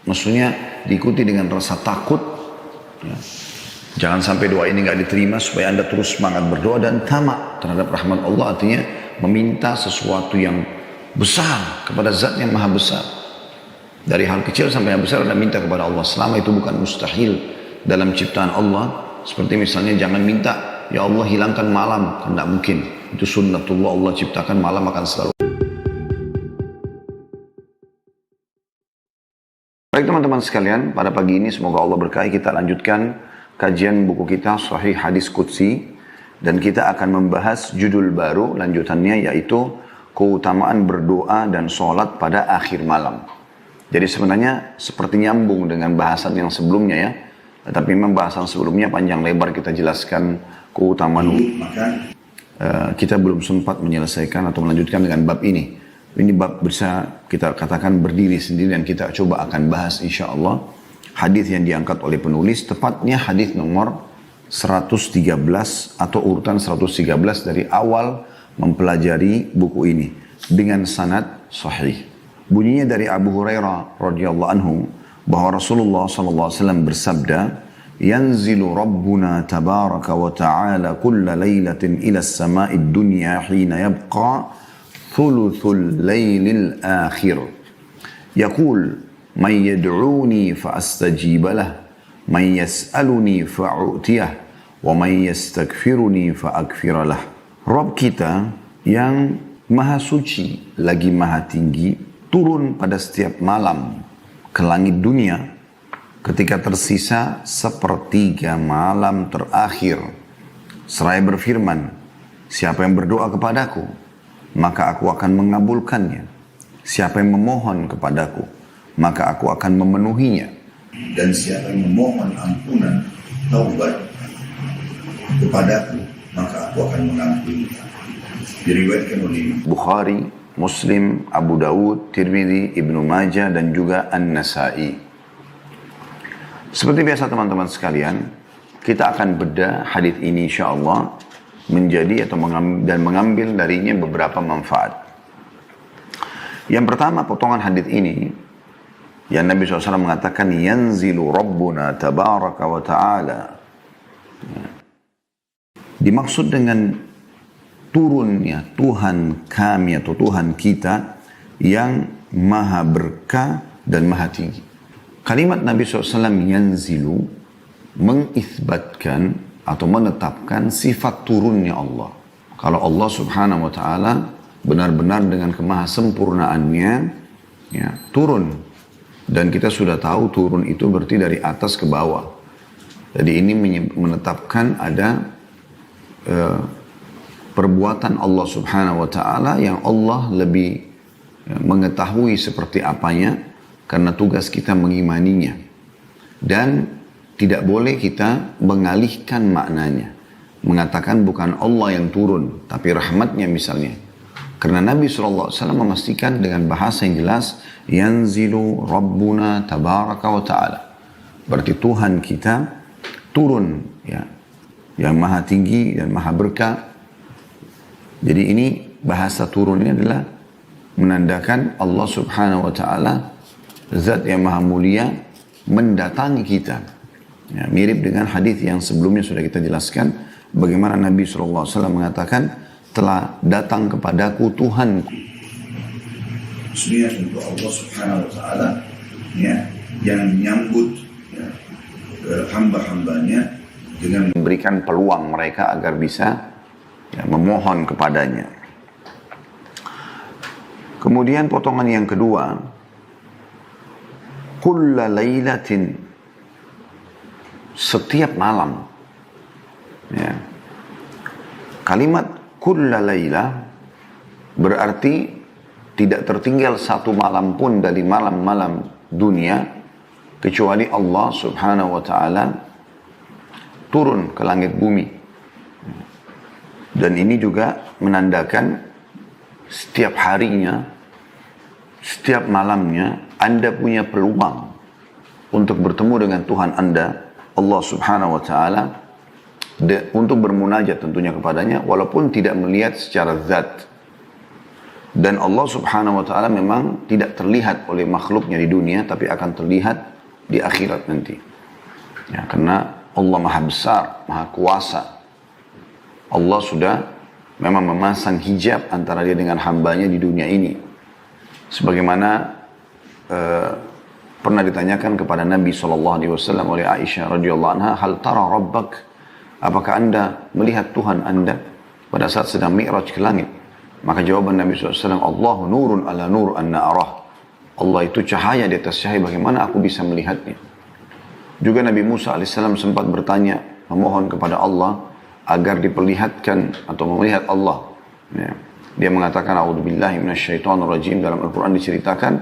Maksudnya diikuti dengan rasa takut. Ya. Jangan sampai doa ini nggak diterima, supaya Anda terus semangat berdoa dan tamak terhadap rahmat Allah, artinya meminta sesuatu yang besar kepada zat yang maha besar. Dari hal kecil sampai yang besar Anda minta kepada Allah, selama itu bukan mustahil dalam ciptaan Allah. Seperti misalnya jangan minta, ya Allah hilangkan malam, kan tidak mungkin. Itu sunnatullah, Allah ciptakan malam akan selalu. Baik teman-teman sekalian, pada pagi ini semoga Allah berkahi, kita lanjutkan kajian buku kita Sahih Hadis Qudsi, dan kita akan membahas judul baru lanjutannya, yaitu keutamaan berdoa dan sholat pada akhir malam. Jadi sebenarnya seperti nyambung dengan bahasan yang sebelumnya ya, tetapi memang bahasan sebelumnya panjang lebar kita jelaskan keutamaan, maka kita belum sempat menyelesaikan atau melanjutkan dengan bab ini. Ini bab bisa kita katakan berdiri sendiri, dan kita coba akan bahas insya Allah hadis yang diangkat oleh penulis, tepatnya hadis nomor 113 atau urutan 113 dari awal mempelajari buku ini dengan sanad sahih. Bunyinya dari Abu Hurairah radhiyallahu anhu bahwa Rasulullah sallallahu alaihi wasallam bersabda, "Yanzilu Rabbuna tabaraka wa ta'ala kulla lailatin ila as-sama'id dunya hina yabqa thuluthul lailil akhir. Yaqul man yad'uni fa astajib lah, man yas'aluni fa u'tiyah, wa man yastaghfiruni fa aghfir lah." Rabb kita yang maha suci lagi maha tinggi turun pada setiap malam ke langit dunia ketika tersisa sepertiga malam terakhir, seraya berfirman, "Siapa yang berdoa kepadaku, maka aku akan mengabulkannya. Siapa yang memohon kepadaku, maka aku akan memenuhinya. Dan siapa yang memohon ampunan, taubat kepadaku, maka aku akan mengampuninya." Diriwayatkan oleh Bukhari, Muslim, Abu Dawud, Tirmidzi, Ibnu Majah, dan juga An-Nasai. Seperti biasa teman-teman sekalian, kita akan bedah hadis ini insyaallah menjadi atau mengambil darinya beberapa manfaat. Yang pertama, potongan hadis ini yang Nabi SAW mengatakan, "Yanzilu Rabbuna tabaraka wa ta'ala." Dimaksud dengan turunnya Tuhan kami atau Tuhan kita yang maha berkah dan maha tinggi. Kalimat Nabi SAW yanzilu mengisbatkan atau menetapkan sifat turunnya Allah. Kalau Allah subhanahu wa ta'ala benar-benar dengan kemahasempurnaannya ya, turun. Dan kita sudah tahu turun itu berarti dari atas ke bawah. Jadi ini menetapkan ada perbuatan Allah subhanahu wa ta'ala yang Allah lebih mengetahui seperti apanya, karena tugas kita mengimaninya. Dan tidak boleh kita mengalihkan maknanya, mengatakan bukan Allah yang turun, tapi rahmatnya misalnya. Karena Nabi SAW memastikan dengan bahasa yang jelas, yanzilu Rabbuna tabaraka wa ta'ala. Berarti Tuhan kita turun, ya, yang maha tinggi dan maha berkah. Jadi ini bahasa turun ini adalah menandakan Allah subhanahu wa ta'ala, zat yang maha mulia, mendatangi kita. Ya, mirip dengan hadis yang sebelumnya sudah kita jelaskan, bagaimana Nabi SAW mengatakan, "Telah datang kepadaku Tuhanku." Maksudnya untuk Allah subhanahu wa ta'ala ya, yang menyambut ya, hamba-hambanya dengan memberikan peluang mereka agar bisa ya, memohon kepadanya. Kemudian potongan yang kedua, kulla lailatin, setiap malam. Ya. Kalimat kulla laila berarti tidak tertinggal satu malam pun dari malam-malam dunia kecuali Allah subhanahu wa ta'ala turun ke langit bumi. Dan ini juga menandakan setiap harinya, setiap malamnya Anda punya peluang untuk bertemu dengan Tuhan Anda, Allah subhanahu wa ta'ala, untuk bermunajat tentunya kepadanya, walaupun tidak melihat secara zat. Dan Allah subhanahu wa ta'ala memang tidak terlihat oleh makhluknya di dunia, tapi akan terlihat di akhirat nanti. Ya, karena Allah maha besar, maha kuasa. Allah sudah memang memasang hijab antara dia dengan hambanya di dunia ini. Sebagaimana pernah ditanyakan kepada Nabi SAW oleh Aisyah radhiyallahu anha, hal tara rabbak, apakah anda melihat Tuhan anda pada saat sedang mi'raj ke langit? Maka jawaban Nabi SAW, Allahu nurun ala nur anna arah. Allah itu cahaya di atas cahaya, bagaimana aku bisa melihatnya? Juga Nabi Musa AS sempat bertanya, memohon kepada Allah agar diperlihatkan atau melihat Allah. Ya. Dia mengatakan, A'udzubillahi minasyaitonirrajim, dalam Al-Quran diceritakan,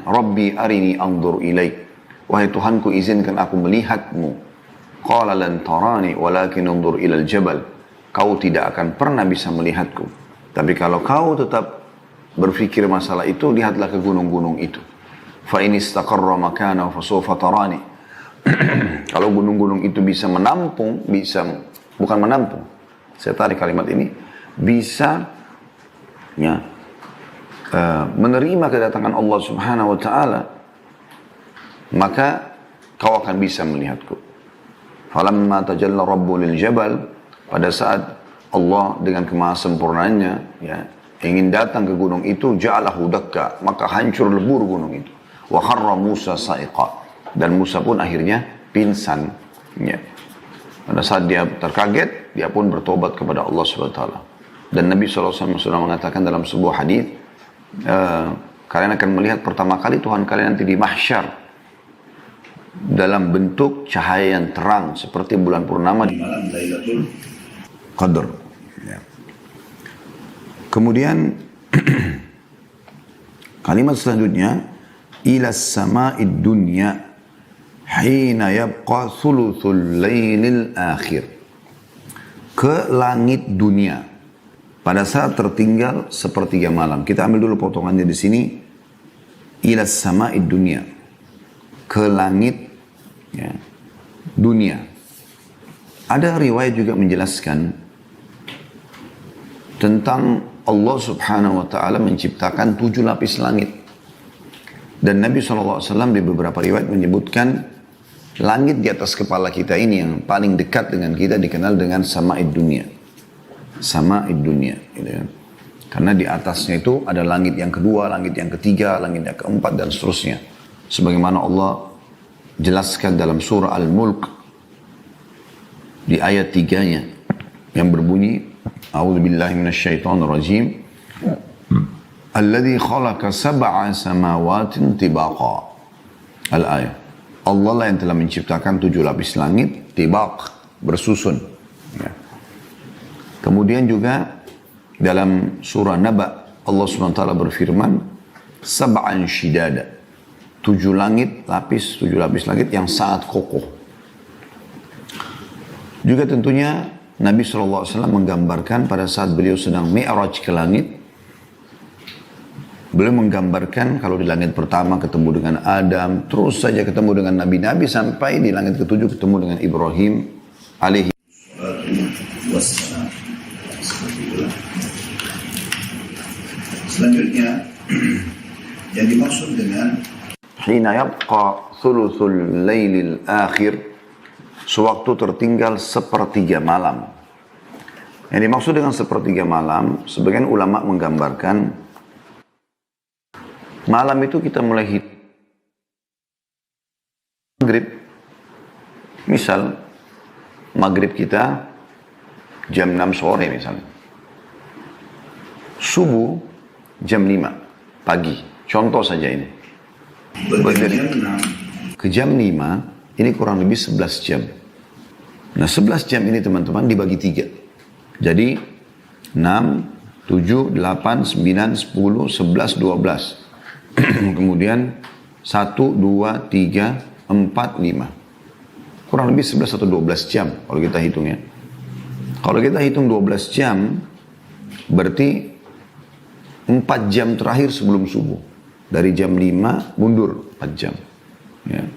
Rabbi arini anzur ilaik. Wahai Tuhanku, izinkan aku melihatmu. Qala lan tarani walakin anzur ilal jabal. Kau tidak akan pernah bisa melihatku. Tapi kalau kau tetap berpikir masalah itu, lihatlah ke gunung-gunung itu. Fa in istaqarra makanahu fasawfa tarani. Kalau gunung-gunung itu bisa menampung, bukan menampung, saya tarik kalimat ini, bisa ya, menerima kedatangan Allah subhanahu wa ta'ala, maka kau akan bisa melihatku. Falamma tajalla rabbu lil jabal, pada saat Allah dengan kemahasempurnaannya ya, ingin datang ke gunung itu, ja'alahu dakka, maka hancur lebur gunung itu. Wa kharra Musa sa'iqa, dan Musa pun akhirnya pingsan. Ya. Pada saat dia terkaget, dia pun bertobat kepada Allah SWT. Dan Nabi SAW sudah mengatakan dalam sebuah hadis, kalian akan melihat pertama kali Tuhan kalian nanti di mahsyar dalam bentuk cahaya yang terang seperti bulan purnama di malam Lailatul Qadar. Ya. Kemudian kalimat selanjutnya, ila sama'id dunya hina yabqa thuluthul lailil akhir, ke langit dunia pada saat tertinggal sepertiga malam. Kita ambil dulu potongannya di sini, ila sama'id dunya, ke langit ya, dunia. Ada riwayat juga menjelaskan tentang Allah subhanahu wa ta'ala menciptakan 7 lapis langit. Dan Nabi SAW di beberapa riwayat menyebutkan langit di atas kepala kita ini yang paling dekat dengan kita dikenal dengan sama'id dunia. Sama'id dunia. Gitu kan. Karena di atasnya itu ada langit yang kedua, langit yang ketiga, langit yang keempat, dan seterusnya. Sebagaimana Allah jelaskan dalam surah Al-Mulk di ayat 3-nya yang berbunyi, A'udzubillahi minasyaitonirrajim. Alladzi khalaqa sab'a samawatin tibaqa. Al-ayat. Allah lah yang telah menciptakan 7 lapis langit tibaq, bersusun. Ya. Kemudian juga dalam surah Naba Allah SWT berfirman, sab'an shidada. 7 lapis langit yang sangat kokoh. Juga tentunya Nabi SAW menggambarkan pada saat beliau sedang mi'raj ke langit, beliau menggambarkan kalau di langit pertama ketemu dengan Adam, terus saja ketemu dengan Nabi-Nabi, sampai di langit ketujuh ketemu dengan Ibrahim alaihi wassalam. Selanjutnya yang dimaksud dengan hina yabqa thuluthul lailil akhir, sewaktu tertinggal sepertiga malam. Yang dimaksud dengan sepertiga malam, sebagian ulama menggambarkan malam itu kita mulai hitung maghrib. Misal maghrib kita jam 6 sore misalnya. Subuh jam 5 pagi. Contoh saja ini. Ke jam 5 ini kurang lebih 11 jam. Nah 11 jam ini teman-teman dibagi 3. Jadi 6, 7, 8, 9, 10, 11, 12. Kemudian 1, 2, 3, 4, 5. Kurang lebih 11 atau 12 jam kalau kita hitungnya. Kalau kita hitung 12 jam, berarti 4 jam terakhir sebelum subuh. Dari jam 5 mundur 4 jam. Ya.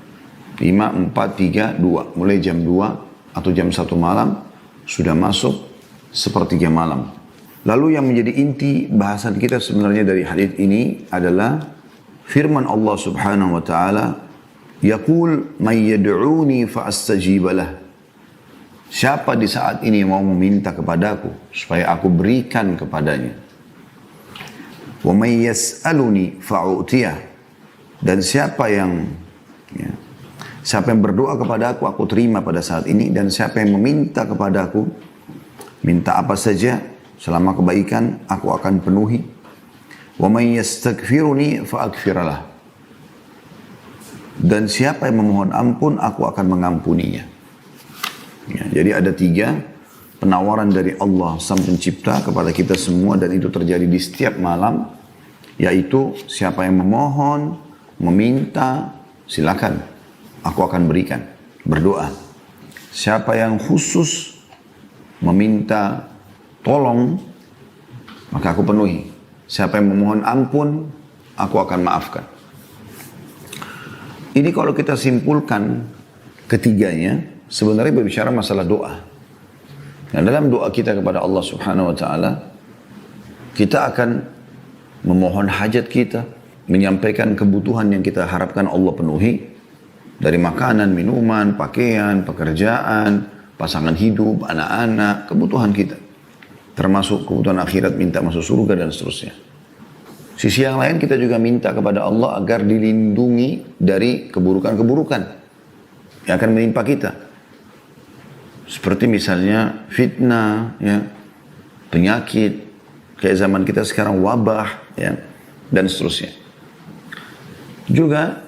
5, 4, 3, 2. Mulai jam 2 atau jam 1 malam sudah masuk sepertiga malam. Lalu yang menjadi inti bahasan kita sebenarnya dari hadis ini adalah firman Allah Subhanahu wa taala, yaqul may yad'uni fa astajibalah. Siapa di saat ini mau meminta kepadaku supaya aku berikan kepadanya. Wa may yas'aluni fa'utiyah. Dan siapa yang berdoa kepada aku terima pada saat ini. Dan siapa yang meminta kepada aku, minta apa saja selama kebaikan, aku akan penuhi. Wa may yastaghfiruni fa'aghfiralah. Dan siapa yang memohon ampun, aku akan mengampuninya. Ya, jadi ada 3 penawaran dari Allah Sang Pencipta kepada kita semua, dan itu terjadi di setiap malam, yaitu siapa yang memohon, meminta, silakan, aku akan berikan, berdoa. Siapa yang khusus meminta tolong, maka aku penuhi. Siapa yang memohon ampun, aku akan maafkan. Ini kalau kita simpulkan ketiganya, sebenarnya berbicara masalah doa. Dan dalam doa kita kepada Allah Subhanahu wa taala, kita akan memohon hajat kita, menyampaikan kebutuhan yang kita harapkan Allah penuhi, dari makanan, minuman, pakaian, pekerjaan, pasangan hidup, anak-anak, kebutuhan kita. Termasuk kebutuhan akhirat, minta masuk surga dan seterusnya. Sisi yang lain kita juga minta kepada Allah agar dilindungi dari keburukan-keburukan yang akan menimpa kita. Seperti misalnya fitnah, ya, penyakit, kayak zaman kita sekarang wabah, ya, dan seterusnya. Juga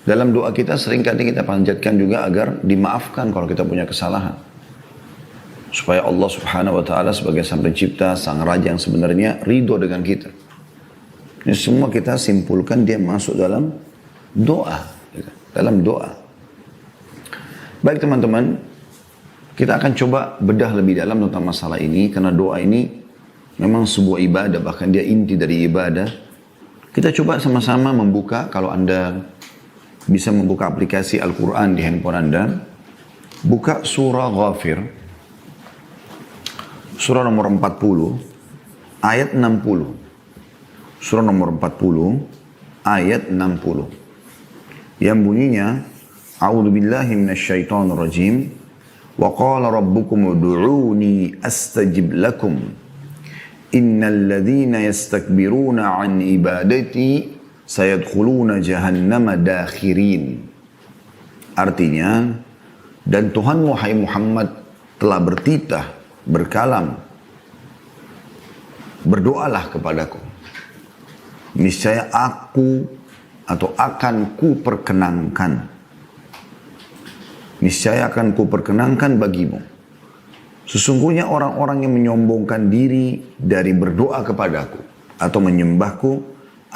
dalam doa kita seringkali kita panjatkan juga agar dimaafkan kalau kita punya kesalahan. Supaya Allah Subhanahu wa taala sebagai Sang Pencipta, Sang Raja yang sebenarnya ridho dengan kita. Ini semua kita simpulkan dia masuk dalam doa, dalam doa. Baik teman-teman, kita akan coba bedah lebih dalam tentang masalah ini, karena doa ini memang sebuah ibadah, bahkan dia inti dari ibadah. Kita coba sama-sama membuka, kalau Anda bisa membuka aplikasi Al-Quran di handphone Anda, buka surah Ghafir, surah nomor 40, ayat 60. Surah nomor 40, ayat 60. Yang bunyinya, A'udzu billahi minasyaitonir rajim. Wa qala rabbukum ud'uuni astajib lakum. Innal ladzina yastakbiruna 'an ibadati sayadkhuluna jahannama dakhirin. Artinya, dan Tuhanmu hai Muhammad telah bertitah, berkalam, berdoalah kepadaku. Niscaya aku atau akan ku perkenankan. Niscaya akan ku perkenankan bagimu. Sesungguhnya orang-orang yang menyombongkan diri dari berdoa kepadaku atau menyembahku,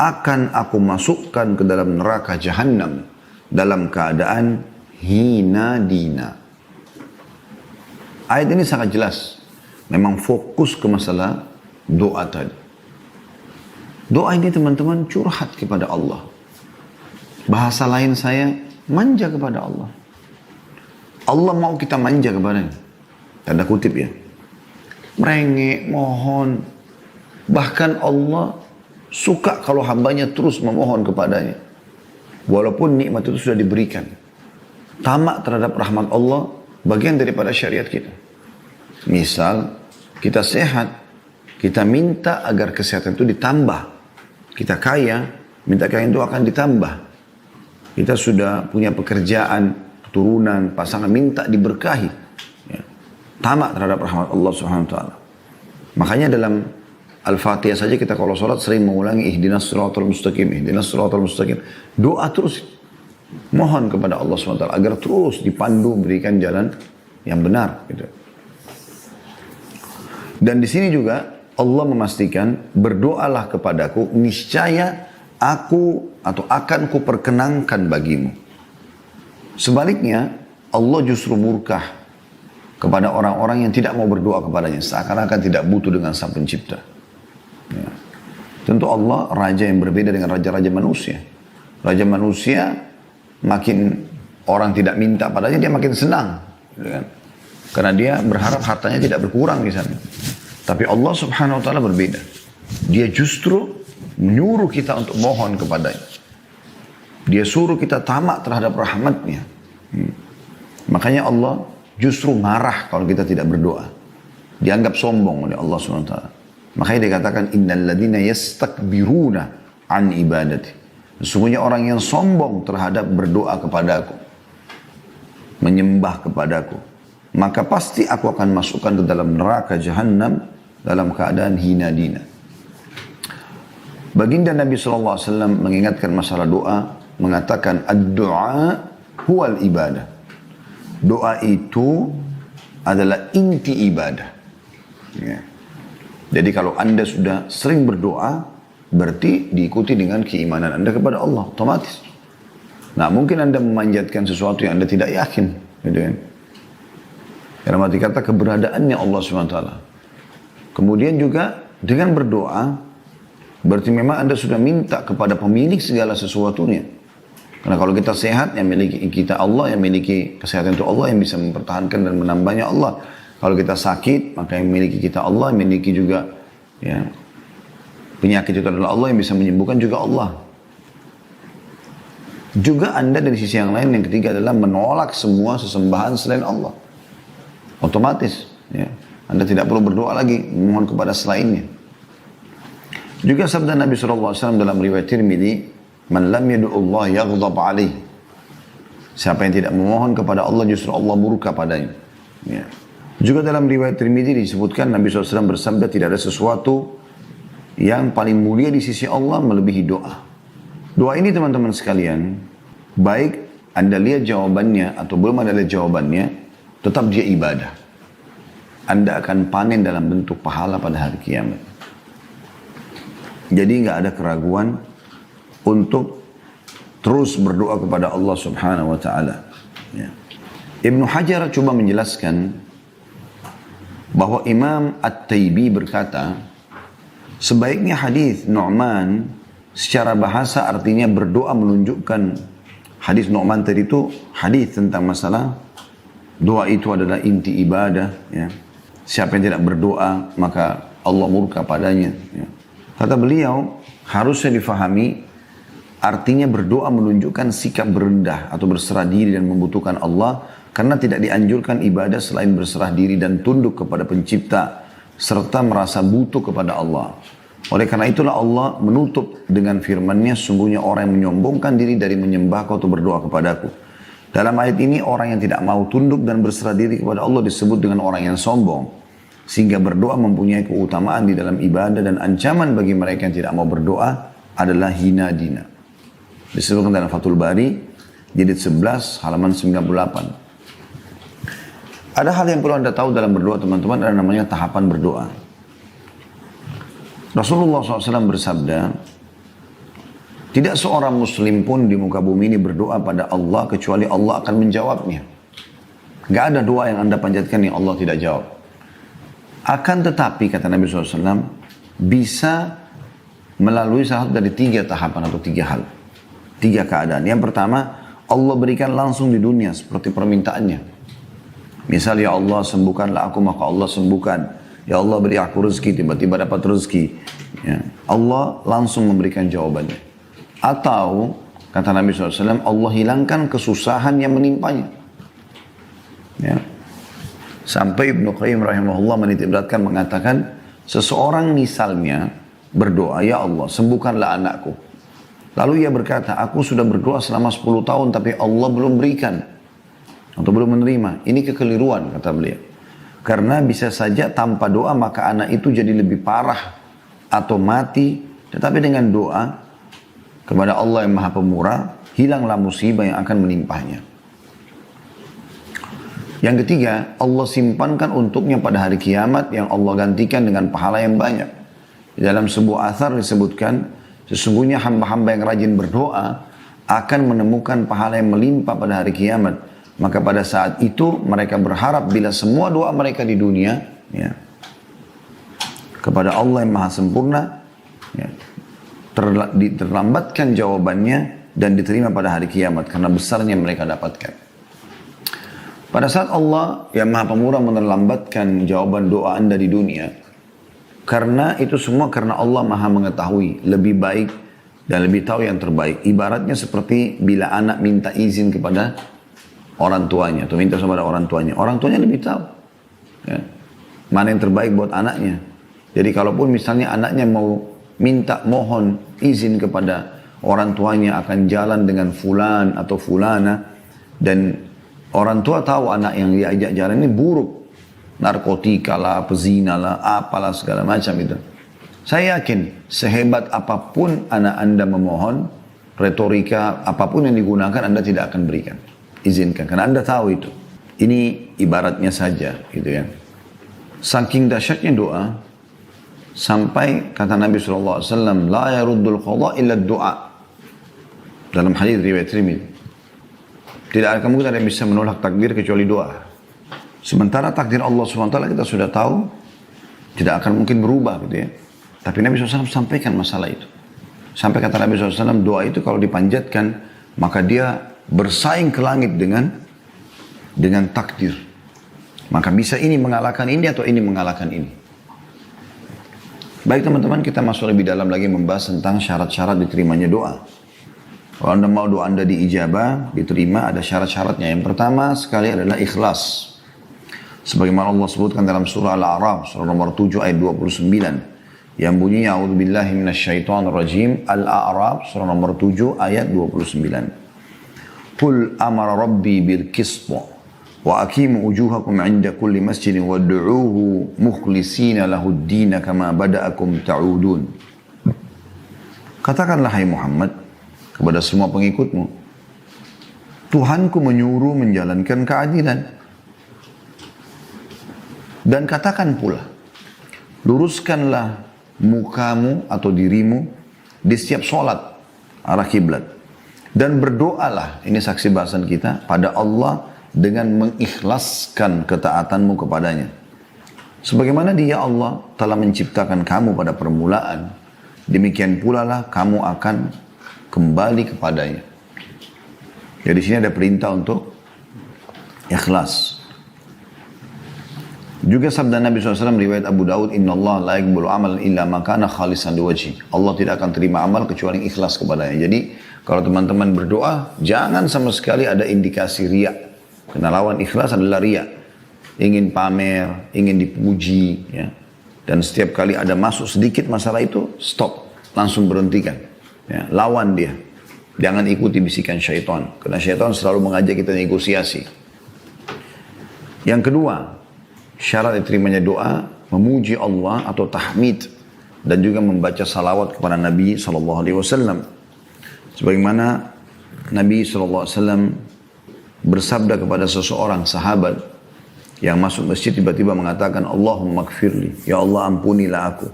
akan aku masukkan ke dalam neraka Jahannam dalam keadaan hina dina. Ayat ini sangat jelas. Memang fokus ke masalah doa tadi. Doa ini teman-teman curhat kepada Allah. Bahasa lain saya, manja kepada Allah. Allah mau kita manja kepadanya. Tanda kutip ya. Merengek, mohon. Bahkan Allah suka kalau hambanya terus memohon kepadanya. Walaupun nikmat itu sudah diberikan. Tamak terhadap rahmat Allah, bagian daripada syariat kita. Misal, kita sehat, kita minta agar kesehatan itu ditambah. Kita kaya, minta kaya itu akan ditambah. Kita sudah punya pekerjaan, keturunan, pasangan, minta diberkahi. Ya. Tamak terhadap rahmat Allah Subhanahu wa taala. Makanya dalam Al-Fatihah saja kita kalau sholat sering mengulangi ihdinas siratal mustaqim, ihdinas siratal mustaqim. Doa terus mohon kepada Allah Subhanahu wa taala agar terus dipandu berikan jalan yang benar gitu. Dan di sini juga Allah memastikan, berdoalah kepadaku, niscaya aku atau akan kuperkenankan bagimu. Sebaliknya, Allah justru murkah kepada orang-orang yang tidak mau berdoa kepadanya, seakan-akan tidak butuh dengan Sang Pencipta. Ya. Tentu Allah raja yang berbeda dengan raja-raja manusia. Raja manusia, makin orang tidak minta padanya, dia makin senang. Gitu kan? Karena dia berharap hartanya tidak berkurang di sana. Tapi Allah subhanahu wa ta'ala berbeda. Dia justru menyuruh kita untuk mohon kepadanya. Dia suruh kita tamak terhadap rahmatnya. Makanya Allah justru marah kalau kita tidak berdoa. Dianggap sombong oleh Allah subhanahu wa ta'ala. Makanya dia katakan, innal ladhina yastakbiruna an ibadati. Sesungguhnya orang yang sombong terhadap berdoa kepadaku, menyembah kepadaku, maka pasti aku akan masukkan ke dalam neraka Jahannam dalam keadaan hina dina. Baginda Nabi SAW mengingatkan masalah doa, mengatakan ad-du'a huwal ibadah. Doa itu adalah inti ibadah. Ya. Jadi kalau anda sudah sering berdoa, berarti diikuti dengan keimanan anda kepada Allah, otomatis. Nah, mungkin anda memanjatkan sesuatu yang anda tidak yakin, gitu kan? Karena arti kata keberadaannya Allah SWT. Kemudian juga dengan berdoa, berarti memang anda sudah minta kepada pemilik segala sesuatunya. Karena kalau kita sehat, yang miliki kita Allah, yang miliki kesehatan itu Allah, yang bisa mempertahankan dan menambahnya Allah. Kalau kita sakit, maka yang miliki kita Allah, yang miliki juga ya, penyakit itu adalah Allah, yang bisa menyembuhkan juga Allah. Juga anda dari sisi yang lain, yang ketiga adalah menolak semua sesembahan selain Allah. Otomatis, ya, anda tidak perlu berdoa lagi, memohon kepada selainnya. Juga sabda Nabi SAW dalam riwayat Tirmidzi, man lam yad'ullah yaghdab alaih. Siapa yang tidak memohon kepada Allah, justru Allah murka padanya. Ya. Juga dalam riwayat Tirmidzi disebutkan Nabi SAW bersabda, tidak ada sesuatu yang paling mulia di sisi Allah melebihi doa. Doa ini teman-teman sekalian, baik anda lihat jawabannya atau belum ada lihat jawabannya, tetap dia ibadah. Anda akan panen dalam bentuk pahala pada hari kiamat. Jadi nggak ada keraguan untuk terus berdoa kepada Allah Subhanahu wa taala. Ya. Ibnu Hajar coba menjelaskan bahwa Imam At-Taibi berkata, sebaiknya hadis Nu'man secara bahasa artinya berdoa menunjukkan, hadis Nu'man tadi itu hadis tentang masalah doa itu adalah inti ibadah. Ya. Siapa yang tidak berdoa maka Allah murka padanya. Ya. Kata beliau, harusnya difahami artinya berdoa menunjukkan sikap berendah atau berserah diri dan membutuhkan Allah, karena tidak dianjurkan ibadah selain berserah diri dan tunduk kepada pencipta serta merasa butuh kepada Allah. Oleh karena itulah Allah menutup dengan firman-Nya, sungguhnya orang yang menyombongkan diri dari menyembahku atau berdoa kepadaku. Dalam ayat ini orang yang tidak mau tunduk dan berserah diri kepada Allah disebut dengan orang yang sombong, sehingga berdoa mempunyai keutamaan di dalam ibadah, dan ancaman bagi mereka yang tidak mau berdoa adalah hina dina. Disebutkan dalam Fathul Bari jilid 11 halaman 98. Ada hal yang perlu anda tahu dalam berdoa teman-teman, ada namanya tahapan berdoa. Rasulullah SAW bersabda, tidak seorang muslim pun di muka bumi ini berdoa pada Allah kecuali Allah akan menjawabnya. Gak ada doa yang anda panjatkan yang Allah tidak jawab. Akan tetapi, kata Nabi SAW, bisa melalui salah satu dari 3 tahapan atau 3 hal. 3 keadaan. Yang pertama, Allah berikan langsung di dunia seperti permintaannya. Misal, ya Allah sembuhkanlah aku, maka Allah sembuhkan. Ya Allah beri aku rezeki, tiba-tiba dapat rezeki. Ya. Allah langsung memberikan jawabannya. Atau, kata Nabi SAW, Allah hilangkan kesusahan yang menimpanya. Ya. Sampai Ibnu Qayyim rahimahullah menitikberatkan mengatakan, seseorang misalnya berdoa, ya Allah sembuhkanlah anakku. Lalu ia berkata, aku sudah berdoa selama 10 tahun tapi Allah belum berikan atau belum menerima. Ini kekeliruan, kata beliau. Karena bisa saja tanpa doa maka anak itu jadi lebih parah atau mati. Tetapi dengan doa kepada Allah yang Maha Pemurah, hilanglah musibah yang akan menimpahnya. Yang ketiga, Allah simpankan untuknya pada hari kiamat yang Allah gantikan dengan pahala yang banyak. Di dalam sebuah athar disebutkan, sesungguhnya hamba-hamba yang rajin berdoa akan menemukan pahala yang melimpah pada hari kiamat. Maka pada saat itu mereka berharap bila semua doa mereka di dunia ya, kepada Allah yang Maha Sempurna ya, terlambatkan jawabannya dan diterima pada hari kiamat karena besarnya yang mereka dapatkan. Pada saat Allah yang Maha Pemurah menerlambatkan jawaban doa anda di dunia, Karena itu semua karena Allah maha mengetahui, lebih baik dan lebih tahu yang terbaik. Ibaratnya seperti bila anak minta izin kepada orang tuanya, atau minta kepada orang tuanya lebih tahu. Ya. Mana yang terbaik buat anaknya. Jadi kalaupun misalnya anaknya mau minta mohon izin kepada orang tuanya akan jalan dengan fulan atau fulana, dan orang tua tahu anak yang diajak jalan ini buruk, narkotika lah, pezina lah, apalah segala macam itu. Saya yakin sehebat apapun anak Anda memohon, retorika apapun yang digunakan Anda tidak akan berikan, izinkan, karena Anda tahu itu. Ini ibaratnya saja, gitu ya. Saking dahsyatnya doa, sampai kata Nabi SAW, la yaruddul qadha illa doa. Dalam hadis riwayat Tirmidzi, tidak akan mungkin ada yang bisa menolak takdir kecuali doa. Sementara takdir Allah SWT kita sudah tahu, tidak akan mungkin berubah gitu ya. Tapi Nabi SAW sampaikan masalah itu. Sampai kata Nabi SAW, doa itu kalau dipanjatkan, maka dia bersaing ke langit dengan takdir. Maka bisa ini mengalahkan ini atau ini mengalahkan ini. Baik teman-teman, kita masuk lebih dalam lagi membahas tentang syarat-syarat diterimanya doa. Kalau Anda mau doa Anda diijabah, diterima, ada syarat-syaratnya. Yang pertama sekali adalah ikhlas. Sebagaimana Allah sebutkan dalam surah Al-A'raf, surah nomor 7 ayat 29. Yang bunyinya, A'udzubillahi minasyaitonirrajim, Al-A'raf, surah nomor 7 ayat 29. Qul amara rabbi bil qisṭa wa aqimu wujuhakum 'inda kulli masjidin wad'uuhu mukhlishina lahud-din kama bada'akum ta'udun. Katakanlah hai Muhammad kepada semua pengikutmu, Tuhanku menyuruh menjalankan keadilan. Dan katakan pula, luruskanlah mukamu atau dirimu di setiap sholat arah kiblat. Dan berdoalah, ini saksi bahasan kita, pada Allah dengan mengikhlaskan ketaatanmu kepadanya. Sebagaimana Dia Allah telah menciptakan kamu pada permulaan, demikian pula lah kamu akan kembali kepadanya. Jadi di sini ada perintah untuk ikhlas. Juga sabda Nabi SAW riwayat Abu Daud, Inna Allah la yaqbalu amal illa ma kana khalisan liwajhi. Allah tidak akan terima amal kecuali ikhlas kepadanya. Jadi kalau teman-teman berdoa, jangan sama sekali ada indikasi riya. Karena lawan ikhlas adalah riya. Ingin pamer, ingin dipuji, ya. Dan setiap kali ada masuk sedikit masalah itu, stop, langsung berhentikan. Ya, lawan dia. Jangan ikuti bisikan syaitan. Karena syaitan selalu mengajak kita negosiasi. Yang kedua, syarat diterimanya doa, memuji Allah atau tahmid, dan juga membaca salawat kepada Nabi SAW. Sebagaimana Nabi SAW bersabda kepada seseorang sahabat yang masuk masjid tiba-tiba mengatakan, Allahumma gfirli, ya Allah ampunilah aku.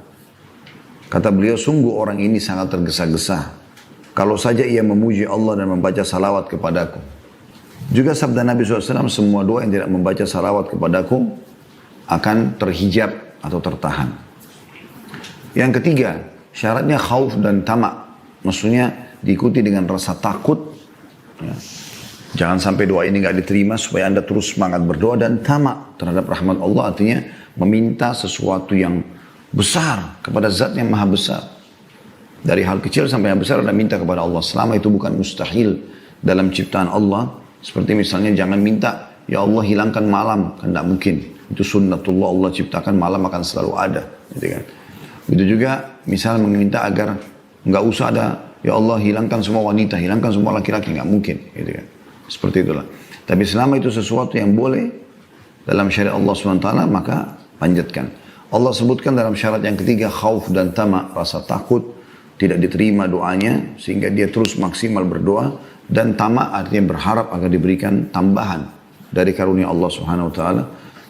Kata beliau, sungguh orang ini sangat tergesa-gesa. Kalau saja ia memuji Allah dan membaca salawat kepadaku. Juga sabda Nabi SAW, semua doa yang tidak membaca salawat kepadaku akan terhijab atau tertahan. Yang ketiga, syaratnya khauf dan tamak. Maksudnya diikuti dengan rasa takut. Ya. Jangan sampai doa ini nggak diterima, supaya Anda terus semangat berdoa, dan tamak terhadap rahmat Allah, artinya meminta sesuatu yang besar kepada zat yang maha besar. Dari hal kecil sampai yang besar Anda minta kepada Allah. Selama itu bukan mustahil dalam ciptaan Allah. Seperti misalnya jangan minta, ya Allah hilangkan malam, kan tidak mungkin. Itu sunnatullah, Allah ciptakan malam akan selalu ada, gitu kan. Begitu juga misal meminta agar nggak usah ada, ya Allah hilangkan semua wanita, hilangkan semua laki-laki, nggak mungkin, gitu kan. Seperti itulah. Tapi selama itu sesuatu yang boleh dalam syariat Allah SWT, maka panjatkan. Allah sebutkan dalam syarat yang ketiga, khauf dan tamak, rasa takut tidak diterima doanya sehingga dia terus maksimal berdoa, dan tamak artinya berharap agar diberikan tambahan dari karunia Allah Subhanahu wa taala.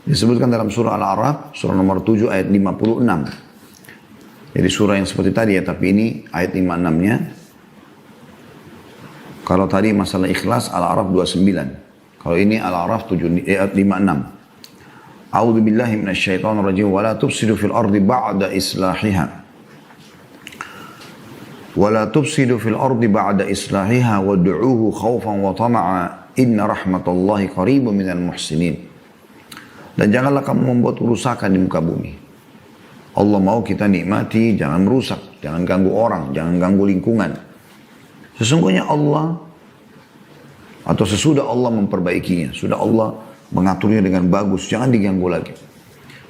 Disebutkan dalam surah Al-A'raf, surah nomor 7 ayat 56. Jadi surah yang seperti tadi ya, tapi ini ayat 56-nya. Kalau tadi masalah ikhlas Al-A'raf 29. Kalau ini Al-A'raf 56. A'udzu billahi minasyaitonir rajim wa la tufsidu fil ardi ba'da islahiha. Wa la tufsidu fil ardi ba'da islahiha wad'uuhu khaufan wa tama'a inna rahmatallahi qaribun minal muhsinin. Dan janganlah kamu membuat kerusakan di muka bumi. Allah mau kita nikmati, jangan merusak, jangan ganggu orang, jangan ganggu lingkungan. Sesungguhnya Allah, atau sesudah Allah memperbaikinya, sudah Allah mengaturnya dengan bagus, jangan diganggu lagi.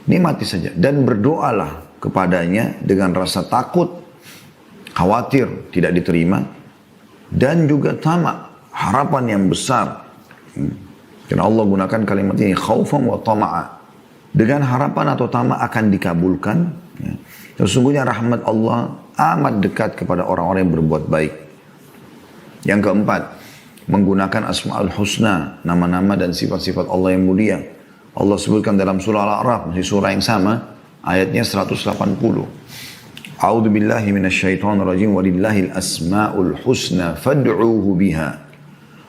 Nikmati saja dan berdoalah kepadanya dengan rasa takut, khawatir tidak diterima, dan juga tamak, harapan yang besar. Karena Allah gunakan kalimat ini, khaufan wa tama'a. Dengan harapan atau tamak akan dikabulkan. Sesungguhnya rahmat Allah amat dekat kepada orang-orang yang berbuat baik. Yang keempat, menggunakan asma'ul husna, nama-nama dan sifat-sifat Allah yang mulia. Allah sebutkan dalam surah Al-A'raf, masih surah yang sama, ayatnya 180. A'udzu billahi minasyaitonir rajim, walillahil asma'ul husna fad'uuhu biha.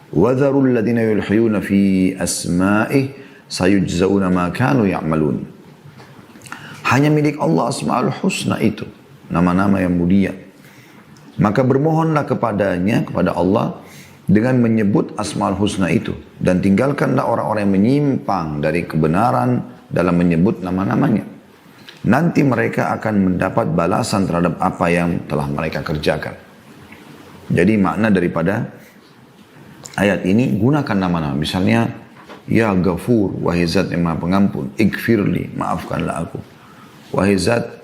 Wa dharul ladzina yulhiyuna fi asma'ihi sayujzauna ma kanu ya'malun. Hanya milik Allah asma'ul husna itu, nama-nama yang mulia. Maka bermohonlah kepadanya, kepada Allah, dengan menyebut asma'ul husna itu. Dan tinggalkanlah orang-orang yang menyimpang dari kebenaran dalam menyebut nama-namanya. Nanti mereka akan mendapat balasan terhadap apa yang telah mereka kerjakan. Jadi makna daripada ayat ini, gunakan nama-nama. Misalnya, Ya Ghafur, wahai zat yang maha pengampun, Ighfirli, maafkanlah aku. Wahai zat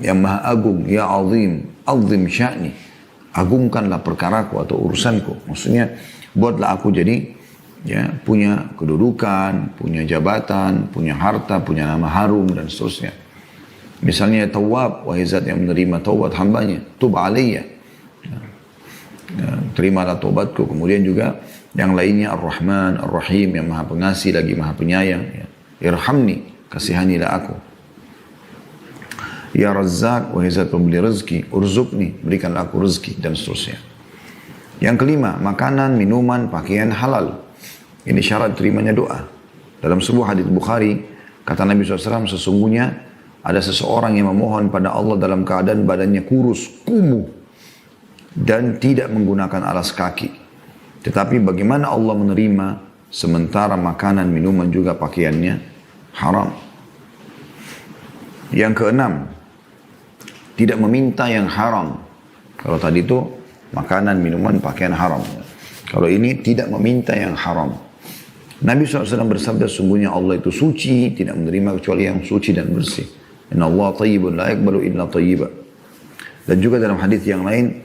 yang maha agung, Ya Azim, Azim sya'ni, agungkanlah perkaraku atau urusanku. Maksudnya, buatlah aku jadi punya kedudukan, punya jabatan, punya harta, punya nama harum, dan seterusnya. Misalnya Tawwab, wahai zat yang menerima taubat hambanya, tub alaiya, terimalah taubatku. Kemudian juga yang lainnya Ar-Rahman, Ar-Rahim, yang maha pengasih lagi maha penyayang. Irhamni, kasihanilah aku. Ya Razzaq, wahai zat pemberi rezeki, Urzukni, berikanlah aku rezeki, dan seterusnya. Yang kelima, makanan, minuman, pakaian halal. Ini syarat terimanya doa. Dalam sebuah hadits Bukhari, kata Nabi SAW, sesungguhnya ada seseorang yang memohon pada Allah dalam keadaan badannya kurus, kumuh, dan tidak menggunakan alas kaki. Tetapi bagaimana Allah menerima sementara makanan, minuman juga pakaiannya haram. Yang keenam, tidak meminta yang haram. Kalau tadi itu makanan, minuman, pakaian haram. Kalau ini tidak meminta yang haram. Nabi SAW bersabda, sungguhnya Allah itu suci, tidak menerima kecuali yang suci dan bersih. Inna Allah tayyibun la yakbalu illa tayyiba. Dan juga dalam hadis yang lain,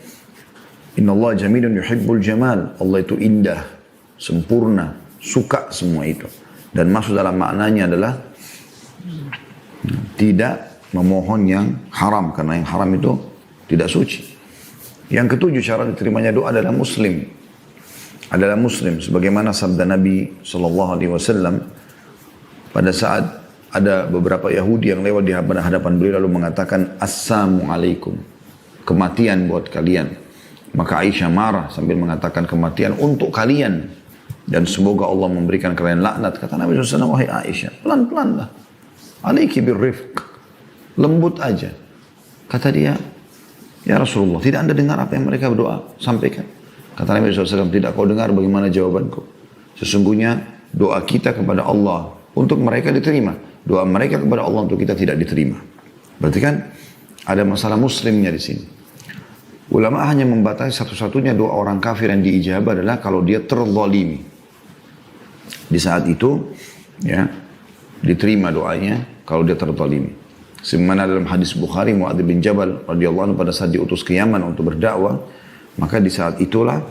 Inna Allah jamilun yuhibbul jamal. Allah itu indah, sempurna, suka semua itu. Dan masuk dalam maknanya adalah tidak memohon yang haram, karena yang haram itu tidak suci. Yang ketujuh, syarat diterimanya doa adalah muslim. Adalah muslim, sebagaimana sabda Nabi SAW pada saat ada beberapa Yahudi yang lewat di hadapan beliau lalu mengatakan, Assalamualaikum, kematian buat kalian. Maka Aisyah marah sambil mengatakan, kematian untuk kalian, dan semoga Allah memberikan kalian laknat. Kata Nabi SAW, wahai Aisyah, pelan-pelanlah, alaiki birrifq, lembut aja. Kata dia, ya Rasulullah, tidak anda dengar apa yang mereka berdoa? Sampaikan. Kata Nabi SAW, tidak kau dengar bagaimana jawabanku? Sesungguhnya doa kita kepada Allah untuk mereka diterima, doa mereka kepada Allah untuk kita tidak diterima. Berarti kan ada masalah muslimnya di sini. Ulama hanya membatasi satu-satunya doa orang kafir yang diijabah adalah kalau dia terzalimi. Di saat itu, diterima doanya kalau dia terzalimi. Sebagaimana dalam hadis Bukhari, Mu'adz bin Jabal radhiyallahu anhu pada saat diutus ke Yaman untuk berdakwah, maka di saat itulah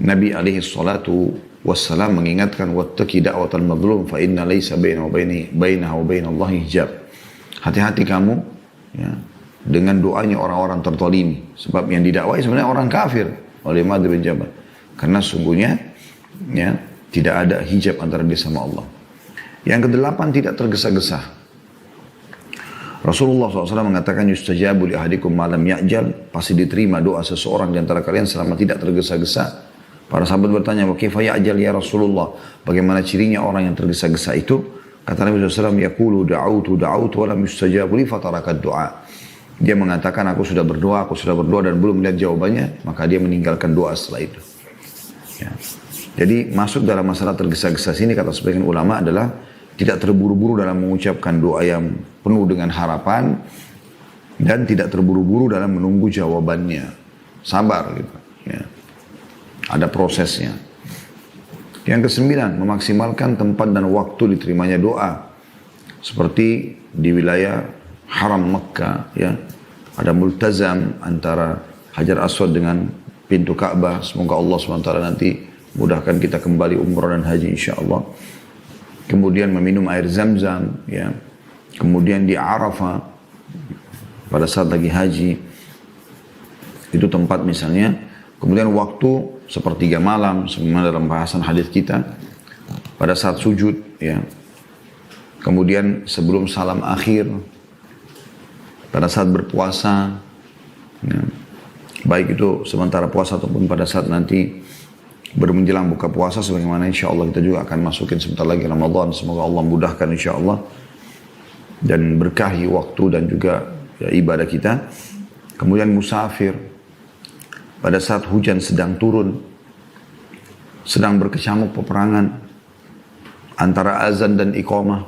Nabi alaihi salatu wassalam mengingatkan, wattaqi da'watal mazlum fa inna laysa bainahu wa bainallahi hijab. Hati-hati kamu dengan doanya orang-orang terzalimi. Sebab yang didakwai sebenarnya orang kafir oleh Mu'adz bin Jabal. Karena sungguhnya tidak ada hijab antara dia sama Allah. Yang kedelapan, tidak tergesa-gesa. Rasulullah SAW mengatakan, yustajabu li ahadikum malam ya'jal, pasti diterima doa seseorang di antara kalian selama tidak tergesa-gesa. Para sahabat bertanya, wa kaifa ya'jal ya Rasulullah? Bagaimana cirinya orang yang tergesa-gesa itu? Kata Nabi SAW, yaqulu da'autu wa lam yustajabu li fatarakat doa. Dia mengatakan, aku sudah berdoa dan belum melihat jawabannya, maka dia meninggalkan doa setelah itu. Jadi masuk dalam masalah tergesa-gesa sini, kata sebagian ulama adalah tidak terburu-buru dalam mengucapkan doa yang penuh dengan harapan, dan tidak terburu-buru dalam menunggu jawabannya. Sabar gitu. Ya. Ada prosesnya. Yang kesembilan, memaksimalkan tempat dan waktu diterimanya doa. Seperti di wilayah Haram Mekah, ya. Ada multazam antara Hajar Aswad dengan pintu Ka'bah. Semoga Allah SWT nanti mudahkan kita kembali umrah dan haji insyaAllah. Kemudian meminum air zam-zam, ya. Kemudian di Arafah pada saat lagi haji, itu tempat misalnya. Kemudian waktu sepertiga malam, sebagaimana dalam bahasan hadis kita, pada saat sujud, ya. Kemudian sebelum salam akhir, pada saat berpuasa, ya. Baik itu sementara puasa ataupun pada saat nanti menjelang buka puasa, sebagaimana insya Allah kita juga akan masukin sebentar lagi Ramadan. Semoga Allah mudahkan insya Allah dan berkahi waktu dan juga ya, ibadah kita. Kemudian musafir, pada saat hujan sedang turun, sedang berkecamuk peperangan antara azan dan iqamah,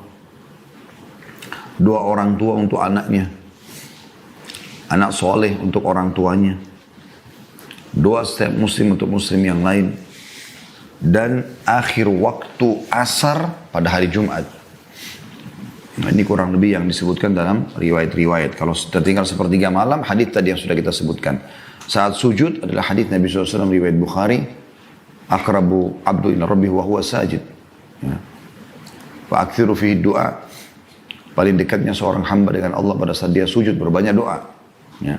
dua orang tua untuk anaknya, anak soleh untuk orang tuanya, doa setiap muslim untuk muslim yang lain, dan akhir waktu asar pada hari Jumat. Nah, ini kurang lebih yang disebutkan dalam riwayat-riwayat. Kalau tertinggal sepertiga malam, hadis tadi yang sudah kita sebutkan. Saat sujud adalah hadis Nabi SAW riwayat Bukhari, aqrabu abdu ila rabbih wa huwa sajid. Ya. Fa aktsiru fihi du'a. Paling dekatnya seorang hamba dengan Allah pada saat dia sujud, berbanyak doa. Ya.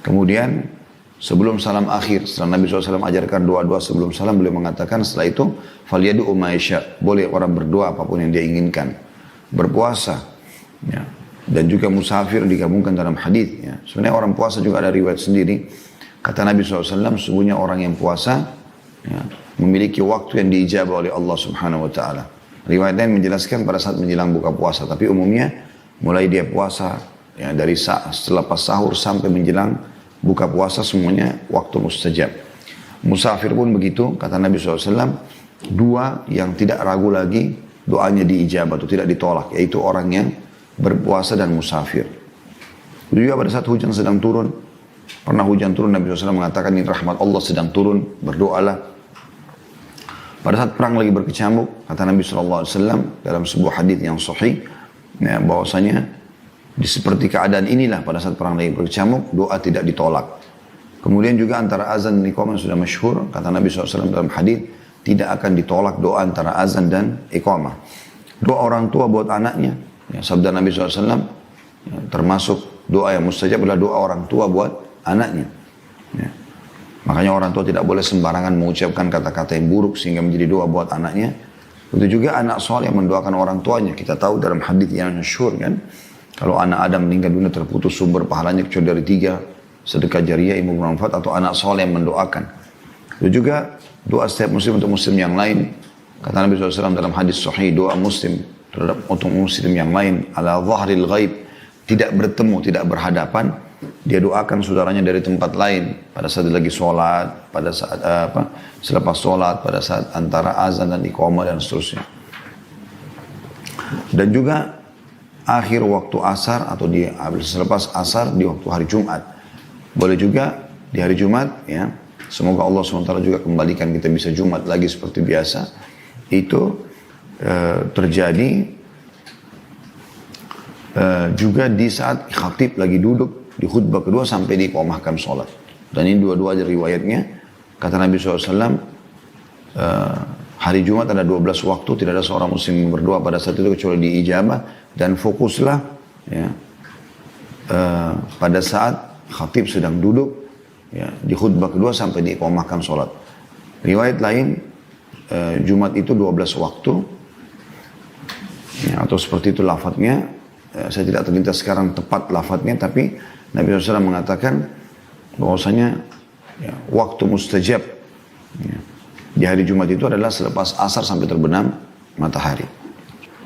Kemudian sebelum salam akhir, setelah Nabi SAW ajarkan doa-doa sebelum salam, beliau mengatakan setelah itu, falyadu'u ma yasha', boleh orang berdoa apapun yang dia inginkan. Berpuasa, ya. Dan juga musafir digabungkan dalam hadis. Ya. Sebenarnya orang puasa juga ada riwayat sendiri. Kata Nabi SAW, sesungguhnya orang yang puasa ya, memiliki waktu yang diijabah oleh Allah Subhanahu Wa Taala. Riwayat lain menjelaskan pada saat menjelang buka puasa, tapi umumnya mulai dia puasa ya, dari setelah pas sahur sampai menjelang buka puasa semuanya waktu mustajab. Musafir pun begitu, kata Nabi SAW, dua yang tidak ragu lagi doanya diijabah atau tidak ditolak, yaitu orang yang berpuasa dan musafir. Juga pada saat hujan sedang turun, pernah hujan turun, Nabi SAW mengatakan ini rahmat Allah sedang turun, berdoalah. Pada saat perang lagi berkecamuk, kata Nabi SAW dalam sebuah hadis yang sahih, ya, bahwasanya di seperti keadaan inilah pada saat perang lagi berkecamuk, doa tidak ditolak. Kemudian juga antara azan dan iqamah sudah masyhur, kata Nabi SAW dalam hadis, tidak akan ditolak doa antara azan dan iqamah. Doa orang tua buat anaknya, ya, sabda Nabi SAW, ya, termasuk doa yang mustajab adalah doa orang tua buat anaknya. Ya. Makanya orang tua tidak boleh sembarangan mengucapkan kata-kata yang buruk sehingga menjadi doa buat anaknya. Begitu juga anak soleh yang mendoakan orang tuanya. Kita tahu dalam hadis yang masyhur kan, kalau anak Adam meninggal dunia terputus sumber pahalanya kecuali dari 3, sedekah jariyah, ilmu bermanfaat, atau anak soleh yang mendoakan. Itu juga doa setiap muslim untuk muslim yang lain. Kata Nabi SAW dalam hadis sahih, doa muslim terhadap untuk muslim yang lain ala zahril ghaib, tidak bertemu, tidak berhadapan, dia doakan saudaranya dari tempat lain pada saat lagi sholat, pada saat selepas sholat, pada saat antara azan dan iqamah dan seterusnya. Dan juga akhir waktu asar atau selepas asar di waktu hari Jumat. Boleh juga di hari Jumat, ya. Semoga Allah SWT juga kembalikan kita bisa Jumat lagi seperti biasa. Itu terjadi juga di saat khatib lagi duduk di khutbah kedua sampai diiqamahkan sholat. Dan ini dua-dua ada riwayatnya. Kata Nabi SAW, hari Jumat ada 12 waktu, tidak ada seorang muslim yang berdoa pada saat itu kecuali diijabah. Dan fokuslah ya, pada saat khatib sedang duduk ya, di khutbah kedua sampai diiqamahkan sholat. Riwayat lain, Jumat itu 12 waktu, ya, atau seperti itu lafadznya. Saya tidak terlintas sekarang tepat lafadznya, tapi Nabi SAW mengatakan bahwasanya ya, waktu mustajab ya, di hari Jumat itu adalah selepas asar sampai terbenam matahari.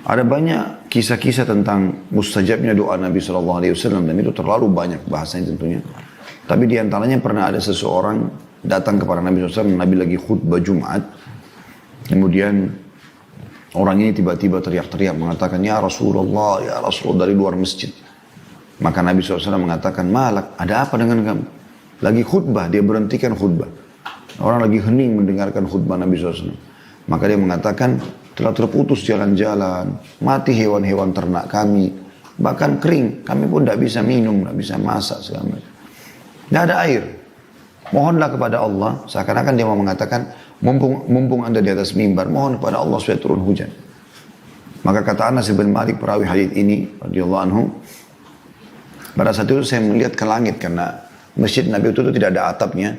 Ada banyak kisah-kisah tentang mustajabnya doa Nabi SAW, dan itu terlalu banyak bahasanya tentunya. Tapi diantaranya pernah ada seseorang datang kepada Nabi SAW, Nabi lagi khutbah Jumat, kemudian orang ini tiba-tiba teriak-teriak mengatakan, ya Rasulullah dari luar masjid. Maka Nabi SAW mengatakan, malak, ada apa dengan kamu? Lagi khutbah, dia berhentikan khutbah. Orang lagi hening mendengarkan khutbah Nabi SAW. Maka dia mengatakan, telah terputus jalan-jalan, mati hewan-hewan ternak kami, bahkan kering, kami pun tidak bisa minum, tidak bisa masak segala macam. Tidak ada air. Mohonlah kepada Allah, seakan-akan dia mau mengatakan, mumpung anda di atas mimbar, mohon kepada Allah supaya turun hujan. Maka kata Anas bin Malik perawi hadits ini, radhiyallahu anhu, pada saat itu saya melihat ke langit karena masjid Nabi itu tidak ada atapnya,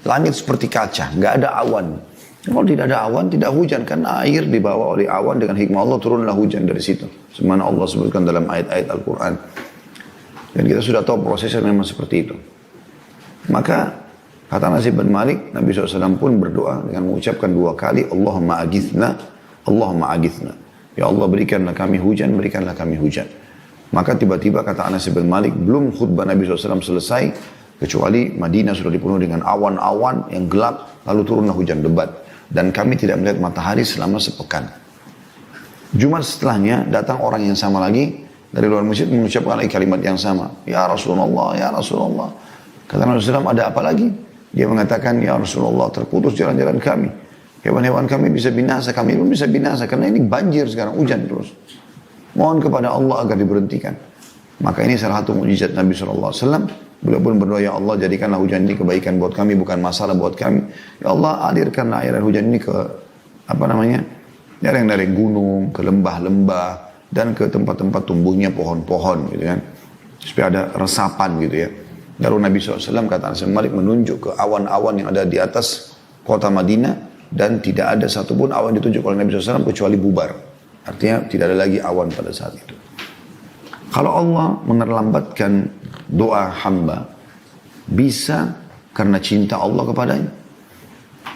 langit seperti kaca, nggak ada awan. Kalau tidak ada awan, tidak hujan, karena air dibawa oleh awan dengan hikmah Allah turunlah hujan dari situ. Semana Allah sebutkan dalam ayat-ayat Al-Quran. Dan kita sudah tahu prosesnya memang seperti itu. Maka kata Anas bin Malik, Nabi SAW pun berdoa dengan mengucapkan 2 kali, Allahumma agithna, Allahumma agithna. Ya Allah berikanlah kami hujan, berikanlah kami hujan. Maka tiba-tiba kata Anas bin Malik, belum khutbah Nabi SAW selesai, kecuali Madinah sudah dipenuhi dengan awan-awan yang gelap, lalu turunlah hujan lebat. Dan kami tidak melihat matahari selama sepekan. Jumat setelahnya datang orang yang sama lagi dari luar masjid mengucapkan lagi kalimat yang sama. Ya Rasulullah, ya Rasulullah. Kata Nabi SAW, ada apa lagi? Dia mengatakan, ya Rasulullah, terputus jalan-jalan kami. Hewan-hewan kami bisa binasa, kami pun bisa binasa. Karena ini banjir sekarang, hujan terus. Mohon kepada Allah agar diberhentikan. Maka ini salah satu mukjizat Nabi SAW. Beliau pun berdoa, ya Allah jadikanlah hujan ini kebaikan buat kami, bukan masalah buat kami. Ya Allah alirkanlah air hujan ini ke, dari gunung, ke lembah-lembah, dan ke tempat-tempat tumbuhnya pohon-pohon gitu kan. Supaya ada resapan gitu ya. Lalu Nabi SAW kata Anas bin Malik menunjuk ke awan-awan yang ada di atas kota Madinah, dan tidak ada satupun awan ditunjuk oleh Nabi SAW kecuali bubar. Artinya tidak ada lagi awan pada saat itu. Kalau Allah menerlambatkan doa hamba, bisa karena cinta Allah kepadanya.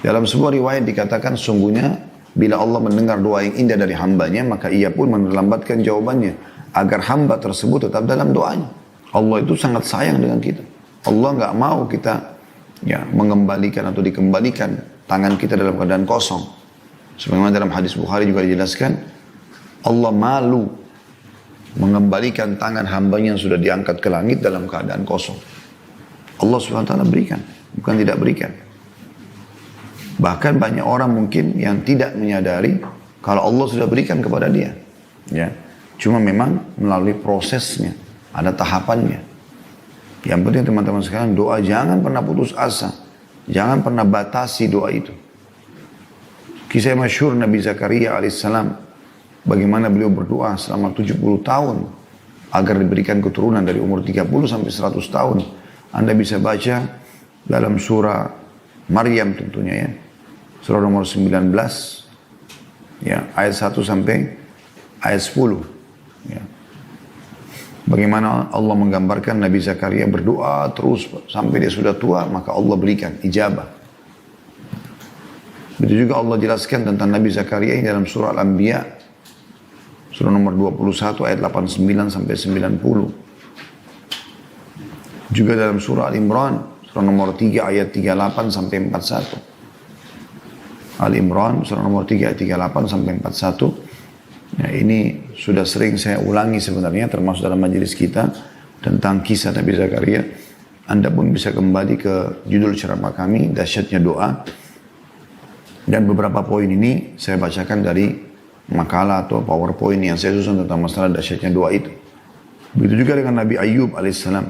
Dalam sebuah riwayat dikatakan, sungguhnya bila Allah mendengar doa yang indah dari hambanya, maka ia pun menerlambatkan jawabannya, agar hamba tersebut tetap dalam doanya. Allah itu sangat sayang dengan kita. Allah nggak mau kita mengembalikan atau dikembalikan tangan kita dalam keadaan kosong. Sebagaimana dalam hadis Bukhari juga dijelaskan, Allah malu mengembalikan tangan hambanya yang sudah diangkat ke langit dalam keadaan kosong. Allah SWT berikan, bukan tidak berikan. Bahkan banyak orang mungkin yang tidak menyadari kalau Allah sudah berikan kepada dia. Ya, cuma memang melalui prosesnya, ada tahapannya. Yang penting teman-teman sekalian, doa jangan pernah putus asa. Jangan pernah batasi doa itu. Kisah masyhur Nabi Zakaria alaihissalam, bagaimana beliau berdoa selama 70 tahun agar diberikan keturunan dari umur 30 sampai 100 tahun. Anda bisa baca dalam surah Maryam tentunya ya. Surah nomor 19 ya, ayat 1 sampai ayat 10 ya. Bagaimana Allah menggambarkan Nabi Zakaria berdoa terus sampai dia sudah tua, maka Allah berikan ijabah. Begitu juga Allah jelaskan tentang Nabi Zakaria ini dalam surah Al-Anbiya, surah nomor 21 ayat 89 sampai 90. Juga dalam surah Al-Imran, surah nomor 3 ayat 38 sampai 41. Al-Imran, surah nomor 3 ayat 38 sampai 41. Nah, ini sudah sering saya ulangi sebenarnya, termasuk dalam majelis kita tentang kisah Nabi Zakaria. Anda pun bisa kembali ke judul ceramah kami, Dahsyatnya Doa. Dan beberapa poin ini saya bacakan dari makalah atau PowerPoint yang saya susun tentang masalah dahsyatnya doa itu. Begitu juga dengan Nabi Ayyub alaihissalam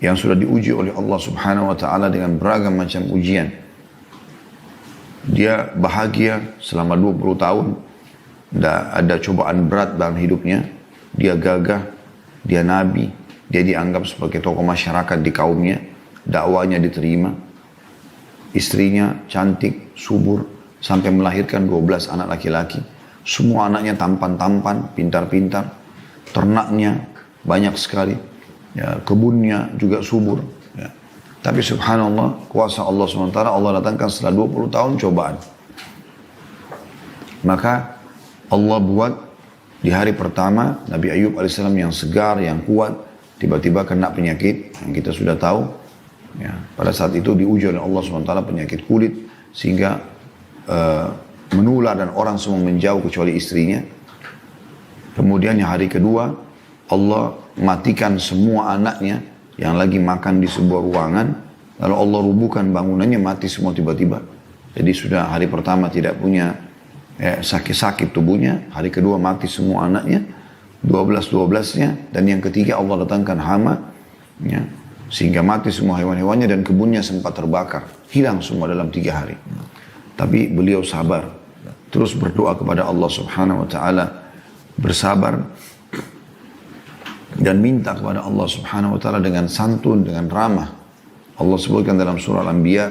yang sudah diuji oleh Allah Subhanahu wa taala dengan beragam macam ujian. Dia bahagia selama 20 tahun. Tidak ada cobaan berat dalam hidupnya. Dia gagah, dia nabi, dia dianggap sebagai tokoh masyarakat di kaumnya. Dakwanya diterima. Istrinya cantik, subur, sampai melahirkan 12 anak laki-laki. Semua anaknya tampan-tampan, pintar-pintar. Ternaknya banyak sekali. Ya, kebunnya juga subur. Ya. Tapi subhanallah, kuasa Allah SWT, Allah datangkan setelah 20 tahun cobaan. Maka Allah buat di hari pertama Nabi Ayyub alaihissalam yang segar, yang kuat, tiba-tiba kena penyakit yang kita sudah tahu. Ya, pada saat itu diuji oleh Allah SWT penyakit kulit sehingga menular dan orang semua menjauh kecuali istrinya. Kemudian yang hari kedua Allah matikan semua anaknya yang lagi makan di sebuah ruangan, lalu Allah rubuhkan bangunannya, mati semua tiba-tiba. Jadi sudah hari pertama tidak punya sakit-sakit tubuhnya, hari kedua mati semua anaknya, 12-12-nya, dan yang ketiga Allah datangkan hama, ya, sehingga mati semua hewan-hewannya dan kebunnya sempat terbakar, hilang semua dalam 3 hari. Tapi beliau sabar, terus berdoa kepada Allah Subhanahu wa Ta'ala, bersabar dan minta kepada Allah Subhanahu wa Ta'ala dengan santun, dengan ramah. Allah sebutkan dalam surah Al-Anbiya,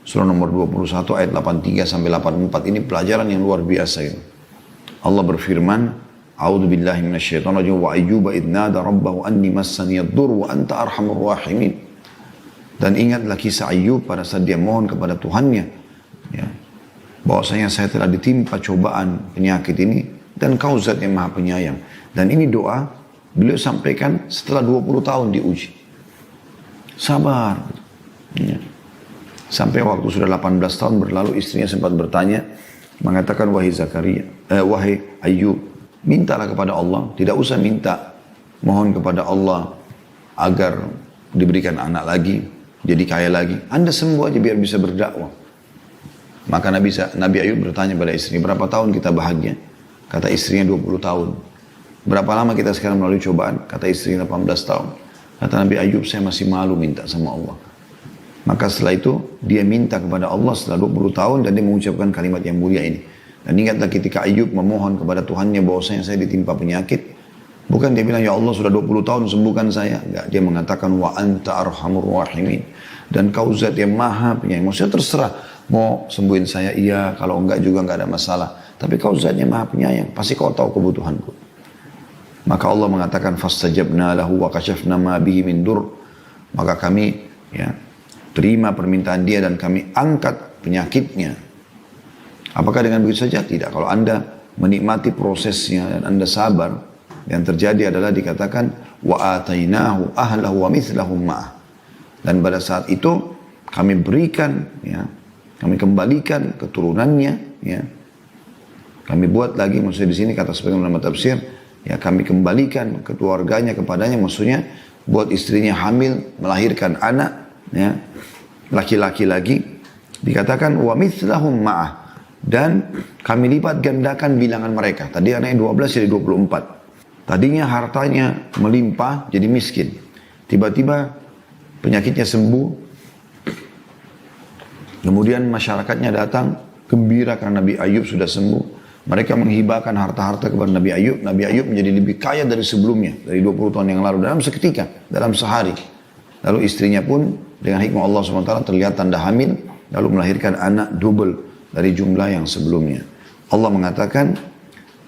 surah nomor 21 ayat 83 sampai 84, ini pelajaran yang luar biasa ini. Allah berfirman, A'udzu billahi minasyaitonir rajim, wa ayyuba idh nada rabbahu anni massani ad-dur wa anta arhamur rahimin. Dan ingatlah kisah Ayyub pada saat dia mohon kepada Tuhannya, ya, bahwasanya saya telah ditimpa cobaan penyakit ini dan Kau Zat yang Maha Penyayang. Dan ini doa beliau sampaikan setelah 20 tahun diuji. Sabar. Ya. Sampai waktu sudah 18 tahun berlalu, istrinya sempat bertanya, mengatakan, wahai Ayyub, mintalah kepada Allah, tidak usah minta, mohon kepada Allah agar diberikan anak lagi, jadi kaya lagi. Anda sembuh aja biar bisa berdakwah. Maka Nabi Ayub bertanya pada istri, berapa tahun kita bahagia? Kata istrinya 20 tahun. Berapa lama kita sekarang melalui cobaan? Kata istrinya 18 tahun. Kata Nabi Ayub, saya masih malu minta sama Allah. Maka setelah itu dia minta kepada Allah setelah 20 tahun dan dia mengucapkan kalimat yang mulia ini. Dan ingatlah ketika Ayub memohon kepada Tuhannya bahwasanya saya ditimpa penyakit, bukan dia bilang, ya Allah sudah 20 tahun sembuhkan saya. Enggak, dia mengatakan, wa anta arhamur rahimin. Dan Kau Zat yang Maha Penyayang. Maksudnya terserah, mau sembuhin saya iya, kalau enggak juga enggak ada masalah. Tapi Kau Zat yang Maha Penyayang, pasti Kau tahu kebutuhanku. Maka Allah mengatakan, fastajabna lahu wa kashafna ma bihi min dur. Maka kami terima permintaan dia dan kami angkat penyakitnya. Apakah dengan begitu saja? Tidak. Kalau Anda menikmati prosesnya dan Anda sabar, yang terjadi adalah dikatakan wa atainahu ahlahu wa mithlahum ma'ah. Dan pada saat itu kami berikan, kami kembalikan keturunannya, kami buat lagi, maksudnya di sini kata sebagian ulama tafsir, kami kembalikan keluarganya kepadanya, maksudnya buat istrinya hamil, melahirkan anak, laki-laki lagi, dikatakan wa mithlahum ma'ah. Dan kami lipat gandakan bilangan mereka. Tadi anaknya 12 jadi 24. Tadinya hartanya melimpah jadi miskin. Tiba-tiba penyakitnya sembuh. Kemudian masyarakatnya datang gembira karena Nabi Ayub sudah sembuh. Mereka menghibahkan harta-harta kepada Nabi Ayub. Nabi Ayub menjadi lebih kaya dari sebelumnya, dari 20 tahun yang lalu, dalam seketika, dalam sehari. Lalu istrinya pun dengan hikmah Allah SWT terlihat tanda hamil, lalu melahirkan anak double dari jumlah yang sebelumnya. Allah mengatakan,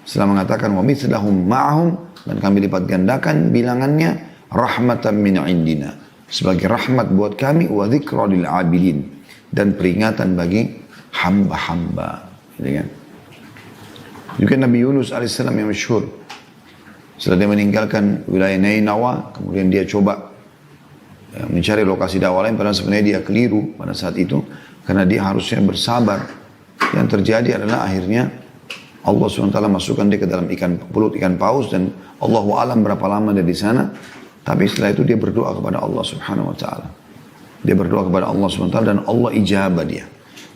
setelah mengatakan wa mithlahum ma'ahum, dan kami lipat gandakan bilangannya, rahmatan min indina, sebagai rahmat buat kami, wa dzikra lil abidin, dan peringatan bagi hamba-hamba. Gitu kan? Juga Nabi Yunus alaihissalam yang masyhur, setelah dia meninggalkan wilayah Nainawa, kemudian dia coba mencari lokasi dakwah lain, padahal sebenarnya dia keliru pada saat itu, karena dia harusnya bersabar. Yang terjadi adalah akhirnya Allah SWT masukkan dia ke dalam perut ikan paus, dan Allahu alam berapa lama dia di sana. Tapi setelah itu dia berdoa kepada Allah Subhanahu Wa Taala. Dia berdoa kepada Allah SWT dan Allah ijabah dia.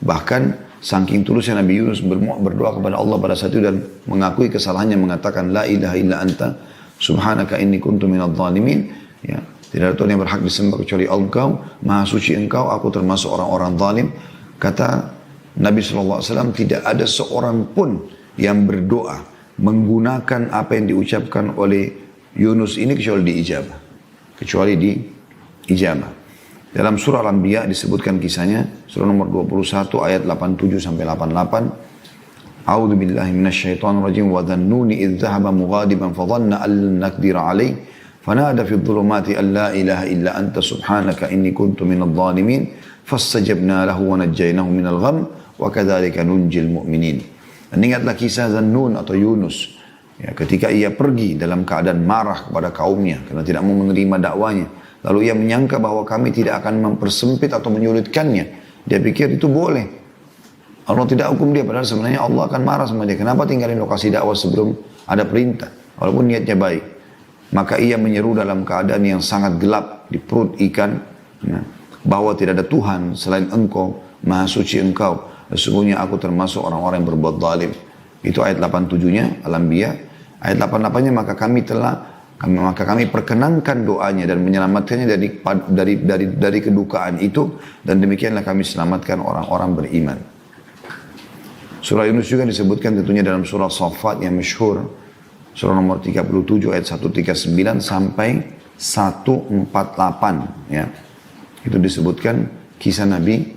Bahkan saking tulusnya Nabi Yunus berdoa kepada Allah pada saat itu dan mengakui kesalahannya, mengatakan la ilaha illa anta subhanaka inni kuntu minadh dhalimin. Ya, tidak ada Tuhan yang berhak disembah kecuali Engkau, Maha Suci Engkau, aku termasuk orang-orang zalim. Kata Nabi SAW, tidak ada seorang pun yang berdoa menggunakan apa yang diucapkan oleh Yunus ini kecuali diijabah. Dalam surah Al-Anbiya disebutkan kisahnya, surah nomor 21 ayat 87 sampai 88. A'udzu billahi minasyaitonir rajim, wa dhannuni idh dhahaba mughadiban fa dhanna an lan naqdira alayhi fanada fi dhulumati an la ilaha illa anta subhanaka inni kuntu minadh dhalimin fastajabna lahu wa najjaynahu minal gham wa kadzalika nunjil mu'minin. Dan ingatlah kisah Zannun atau Yunus, ketika ia pergi dalam keadaan marah kepada kaumnya karena tidak mau menerima dakwanya, lalu ia menyangka bahwa kami tidak akan mempersempit atau menyulitkannya. Dia pikir itu boleh, Allah tidak hukum dia, padahal sebenarnya Allah akan marah sama dia. Kenapa tinggalin lokasi dakwah sebelum ada perintah, walaupun niatnya baik. Maka ia menyeru dalam keadaan yang sangat gelap di perut ikan, ya, bahwa tidak ada Tuhan selain Engkau, Maha Suci Engkau. Sesungguhnya aku termasuk orang-orang yang berbuat zalim. Itu ayat 87-nya Al-Anbiya. Ayat 88-nya maka kami perkenankan doanya dan menyelamatkannya dari kedukaan itu, dan demikianlah kami selamatkan orang-orang beriman. Surah Yunus juga disebutkan tentunya dalam surah Shaffat yang masyhur, surah nomor 37 ayat 139 sampai 148, ya. Itu disebutkan kisah Nabi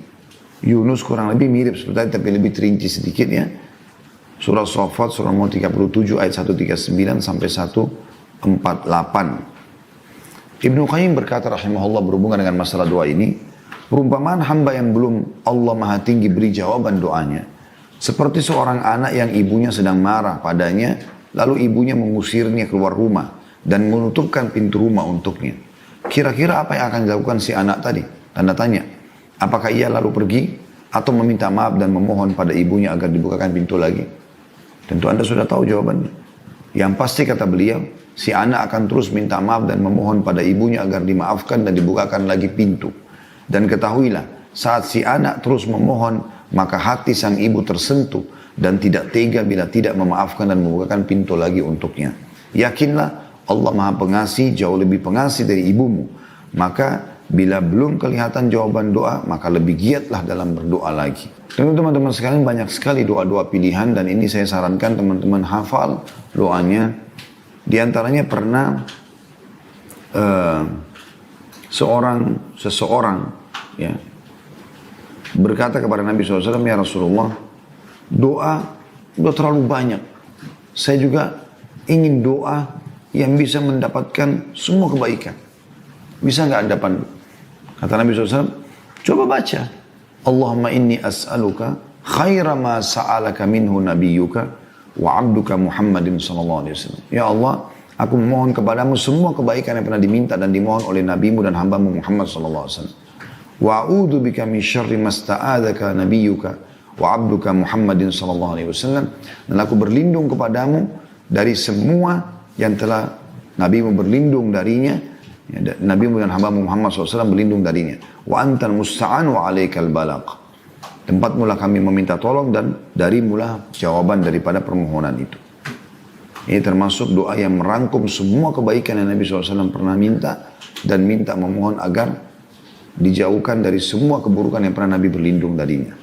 Yunus, kurang lebih mirip seperti tapi lebih terinci sedikit, ya. Surah Shaffat surah nomor 37 ayat 139 sampai 148. Ibnu Qayyim berkata rahimahullah berhubungan dengan masalah doa ini, perumpamaan hamba yang belum Allah Maha Tinggi beri jawaban doanya seperti seorang anak yang ibunya sedang marah padanya, lalu ibunya mengusirnya keluar rumah dan menutupkan pintu rumah untuknya. Kira-kira apa yang akan dilakukan si anak tadi? Tanda tanya. Apakah ia lalu pergi atau meminta maaf dan memohon pada ibunya agar dibukakan pintu lagi? Tentu Anda sudah tahu jawabannya. Yang pasti kata beliau, si anak akan terus minta maaf dan memohon pada ibunya agar dimaafkan dan dibukakan lagi pintu. Dan ketahuilah, saat si anak terus memohon, maka hati sang ibu tersentuh dan tidak tega bila tidak memaafkan dan membukakan pintu lagi untuknya. Yakinlah Allah Maha Pengasih, jauh lebih pengasih dari ibumu. Maka bila belum kelihatan jawaban doa, maka lebih giatlah dalam berdoa lagi. Teman-teman sekalian, banyak sekali doa-doa pilihan dan ini saya sarankan teman-teman hafal doanya. Di antaranya pernah seseorang ya berkata kepada Nabi SAW, ya Rasulullah, doa udah terlalu banyak. Saya juga ingin doa yang bisa mendapatkan semua kebaikan. Bisa nggak Anda pandu? Kata Nabi SAW, coba baca. Allahumma inni as'aluka khaira ma sa'alaka minhu nabiyyuka wa abduka Muhammadin sallallahu alaihi wasallam. Ya Allah, aku memohon kepadamu semua kebaikan yang pernah diminta dan dimohon oleh nabimu dan hambamu Muhammad sallallahu alaihi wasallam. Wa a'udzu bika min syarri ma sta'adzaka nabiyyuka wa abduka Muhammadin sallallahu alaihi wasallam. Dan aku berlindung kepadamu dari semua yang telah nabimu berlindung darinya, ya, nabimu dan hambamu Muhammad SAW berlindung darinya. Wa antal musta'an wa alaikal balaq. Tempatmu lah kami meminta tolong dan darimulah jawaban daripada permohonan itu. Ini termasuk doa yang merangkum semua kebaikan yang Nabi SAW pernah minta dan minta memohon agar dijauhkan dari semua keburukan yang pernah Nabi berlindung darinya.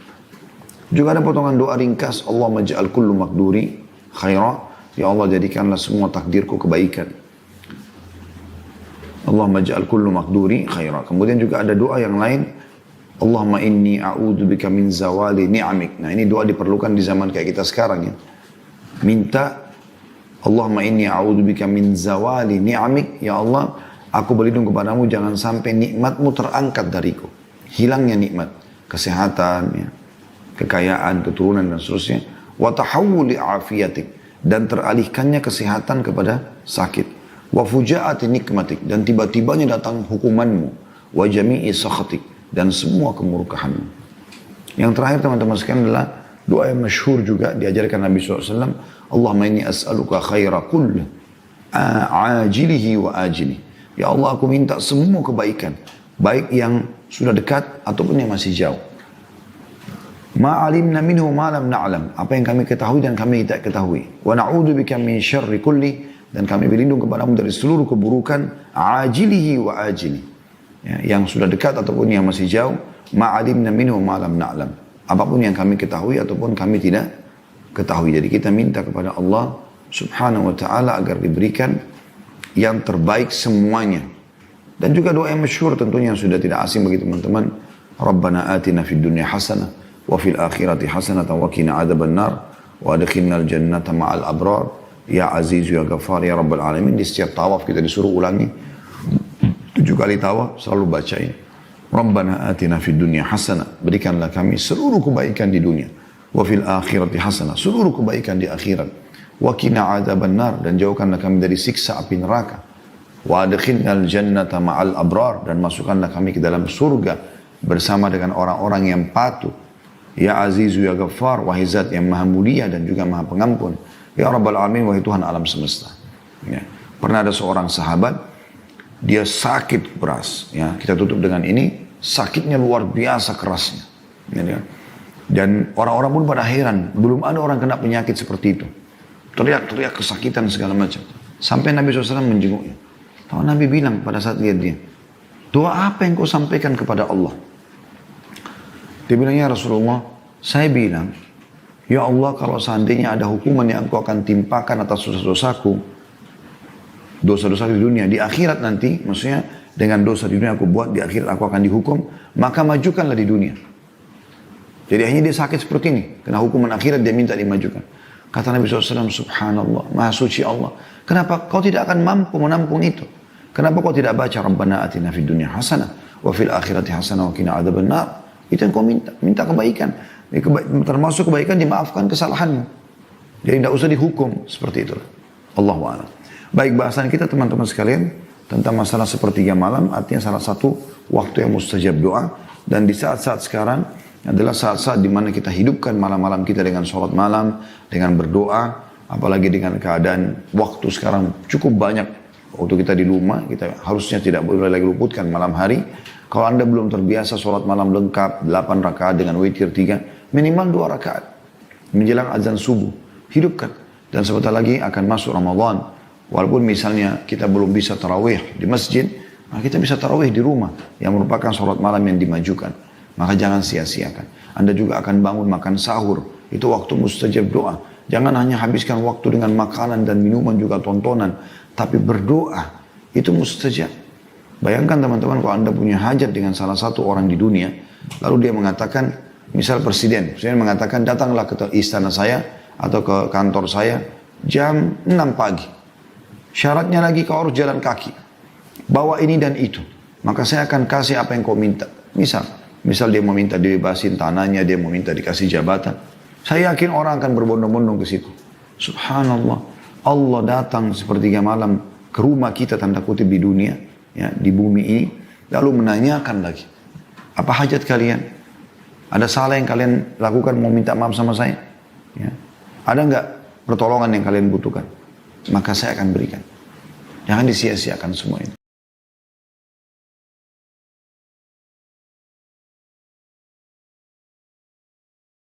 Juga ada potongan doa ringkas, Allahumma ja'al kullu makduri khaira. Ya Allah, jadikanlah semua takdirku kebaikan. Allahumma ja'al kullu makduri khaira. Kemudian juga ada doa yang lain, Allahumma inni a'udzubika min zawali ni'amik. Nah, ini doa diperlukan di zaman kayak kita sekarang, ya. Minta, Allahumma inni a'udzubika min zawali ni'amik. Ya Allah, aku berlindung kepadamu jangan sampai nikmatmu terangkat dariku. Hilangnya nikmat, kesehatan, ya, kekayaan, keturunan dan seterusnya. Wa tahawuli afiyatik, dan teralihkannya kesehatan kepada sakit. Wa fujaati nikmatik, dan tiba-tibanya datang hukumanmu. Wa jami'i sakhatik, dan semua kemurkahanmu. Yang terakhir teman-teman sekalian adalah doa yang masyhur juga diajarkan Nabi SAW. Allahumma inni as'aluka khaira kull ajilihi wa ajilihi. Ya Allah, aku minta semua kebaikan, baik yang sudah dekat ataupun yang masih jauh. Ma'alimna minhu ma'lam na'lam, apa yang kami ketahui dan kami tidak ketahui. Wa na'udzubika min syarri kulli, dan kami berlindung kepadamu dari seluruh keburukan ajilihi wa ajili, ya, yang sudah dekat ataupun yang masih jauh. Ma'alimna minhu ma'lam na'lam, apapun yang kami ketahui ataupun kami tidak ketahui. Jadi kita minta kepada Allah Subhanahu wa ta'ala agar diberikan yang terbaik semuanya. Dan juga doa yang masyhur tentunya yang sudah tidak asing bagi teman-teman, Rabbana atina fid dunya hasanah wa fil akhirati hasanah wa qina adzabannar wa adkhilnal jannata ma'al abrar ya aziz ya ghafar ya rabbal alamin. Di setiap tawaf kita disuruh ulangi 7 kali tawaf, selalu baca ini, Rabbana atina fid dunya hasanah, berikanlah kami seluruh kebaikan di dunia, wa fil akhirati hasanah, seluruh kebaikan di akhirat, wa qina adzabannar, dan jauhkanlah kami dari siksa api neraka, wa adkhilnal jannata ma'al abrar, dan masukkanlah kami ke dalam surga bersama dengan orang-orang yang patuh. Ya Azizu ya Ghaffar, wahai zat yang maha mulia dan juga maha pengampun. Ya Rabbal Alamin, wahai Tuhan alam semesta. Ya. Pernah ada seorang sahabat, dia sakit beras. Ya, kita tutup dengan ini, sakitnya luar biasa kerasnya. Ya, dan orang-orang pun pada heran, belum ada orang kena penyakit seperti itu. Teriak-teriak kesakitan segala macam. Sampai Nabi SAW menjenguknya. Lalu Nabi bilang pada saat lihat dia, doa apa yang kau sampaikan kepada Allah? Dia bilang, ya Rasulullah, saya bilang, ya Allah, kalau seandainya ada hukuman yang engkau akan timpakan atas dosa-dosaku, dosa-dosa di dunia, di akhirat nanti, maksudnya dengan dosa di dunia aku buat, di akhirat aku akan dihukum, maka majukanlah di dunia. Jadi akhirnya dia sakit seperti ini, kena hukuman akhirat dia minta dimajukan. Kata Nabi SAW, subhanallah, maha suci Allah. Kenapa kau tidak akan mampu menampung itu? Kenapa kau tidak baca Rabbana atina fid dunya hasanah, wa fil akhirati hasanah wa qina adzabannar? Itu yang kau minta kebaikan. Termasuk kebaikan dimaafkan kesalahanmu. Jadi tidak usah dihukum seperti itu. Allahu a'lam. Baik, bahasan kita teman-teman sekalian tentang masalah sepertiga malam, artinya salah satu waktu yang mustajab doa. Dan di saat-saat sekarang adalah saat-saat di mana kita hidupkan malam-malam kita dengan sholat malam, dengan berdoa, apalagi dengan keadaan waktu sekarang cukup banyak. Waktu kita di rumah, kita harusnya tidak boleh lagi luputkan malam hari. Kalau Anda belum terbiasa sholat malam lengkap, 8 rakaat dengan witir 3, minimal 2 rakaat. Menjelang azan subuh, hidupkan. Dan sebentar lagi akan masuk Ramadan. Walaupun misalnya kita belum bisa tarawih di masjid, kita bisa tarawih di rumah, yang merupakan sholat malam yang dimajukan. Maka jangan sia-siakan. Anda juga akan bangun makan sahur. Itu waktu mustajab doa. Jangan hanya habiskan waktu dengan makanan dan minuman juga tontonan. Tapi berdoa, itu mustajab. Bayangkan teman-teman kalau Anda punya hajat dengan salah satu orang di dunia, lalu dia mengatakan, misal presiden mengatakan, datanglah ke istana saya atau ke kantor saya jam 6 pagi. Syaratnya lagi kau harus jalan kaki. Bawa ini dan itu. Maka saya akan kasih apa yang kau minta. Misal dia mau minta dibebasin tanahnya, dia mau minta dikasih jabatan. Saya yakin orang akan berbondong-bondong ke situ. Subhanallah. Allah datang sepertiga malam ke rumah kita tanda kutip di dunia, ya, di bumi ini, lalu menanyakan lagi, apa hajat kalian? Ada salah yang kalian lakukan mau minta maaf sama saya? Ya. Ada enggak pertolongan yang kalian butuhkan? Maka saya akan berikan. Jangan disia-siakan semua ini.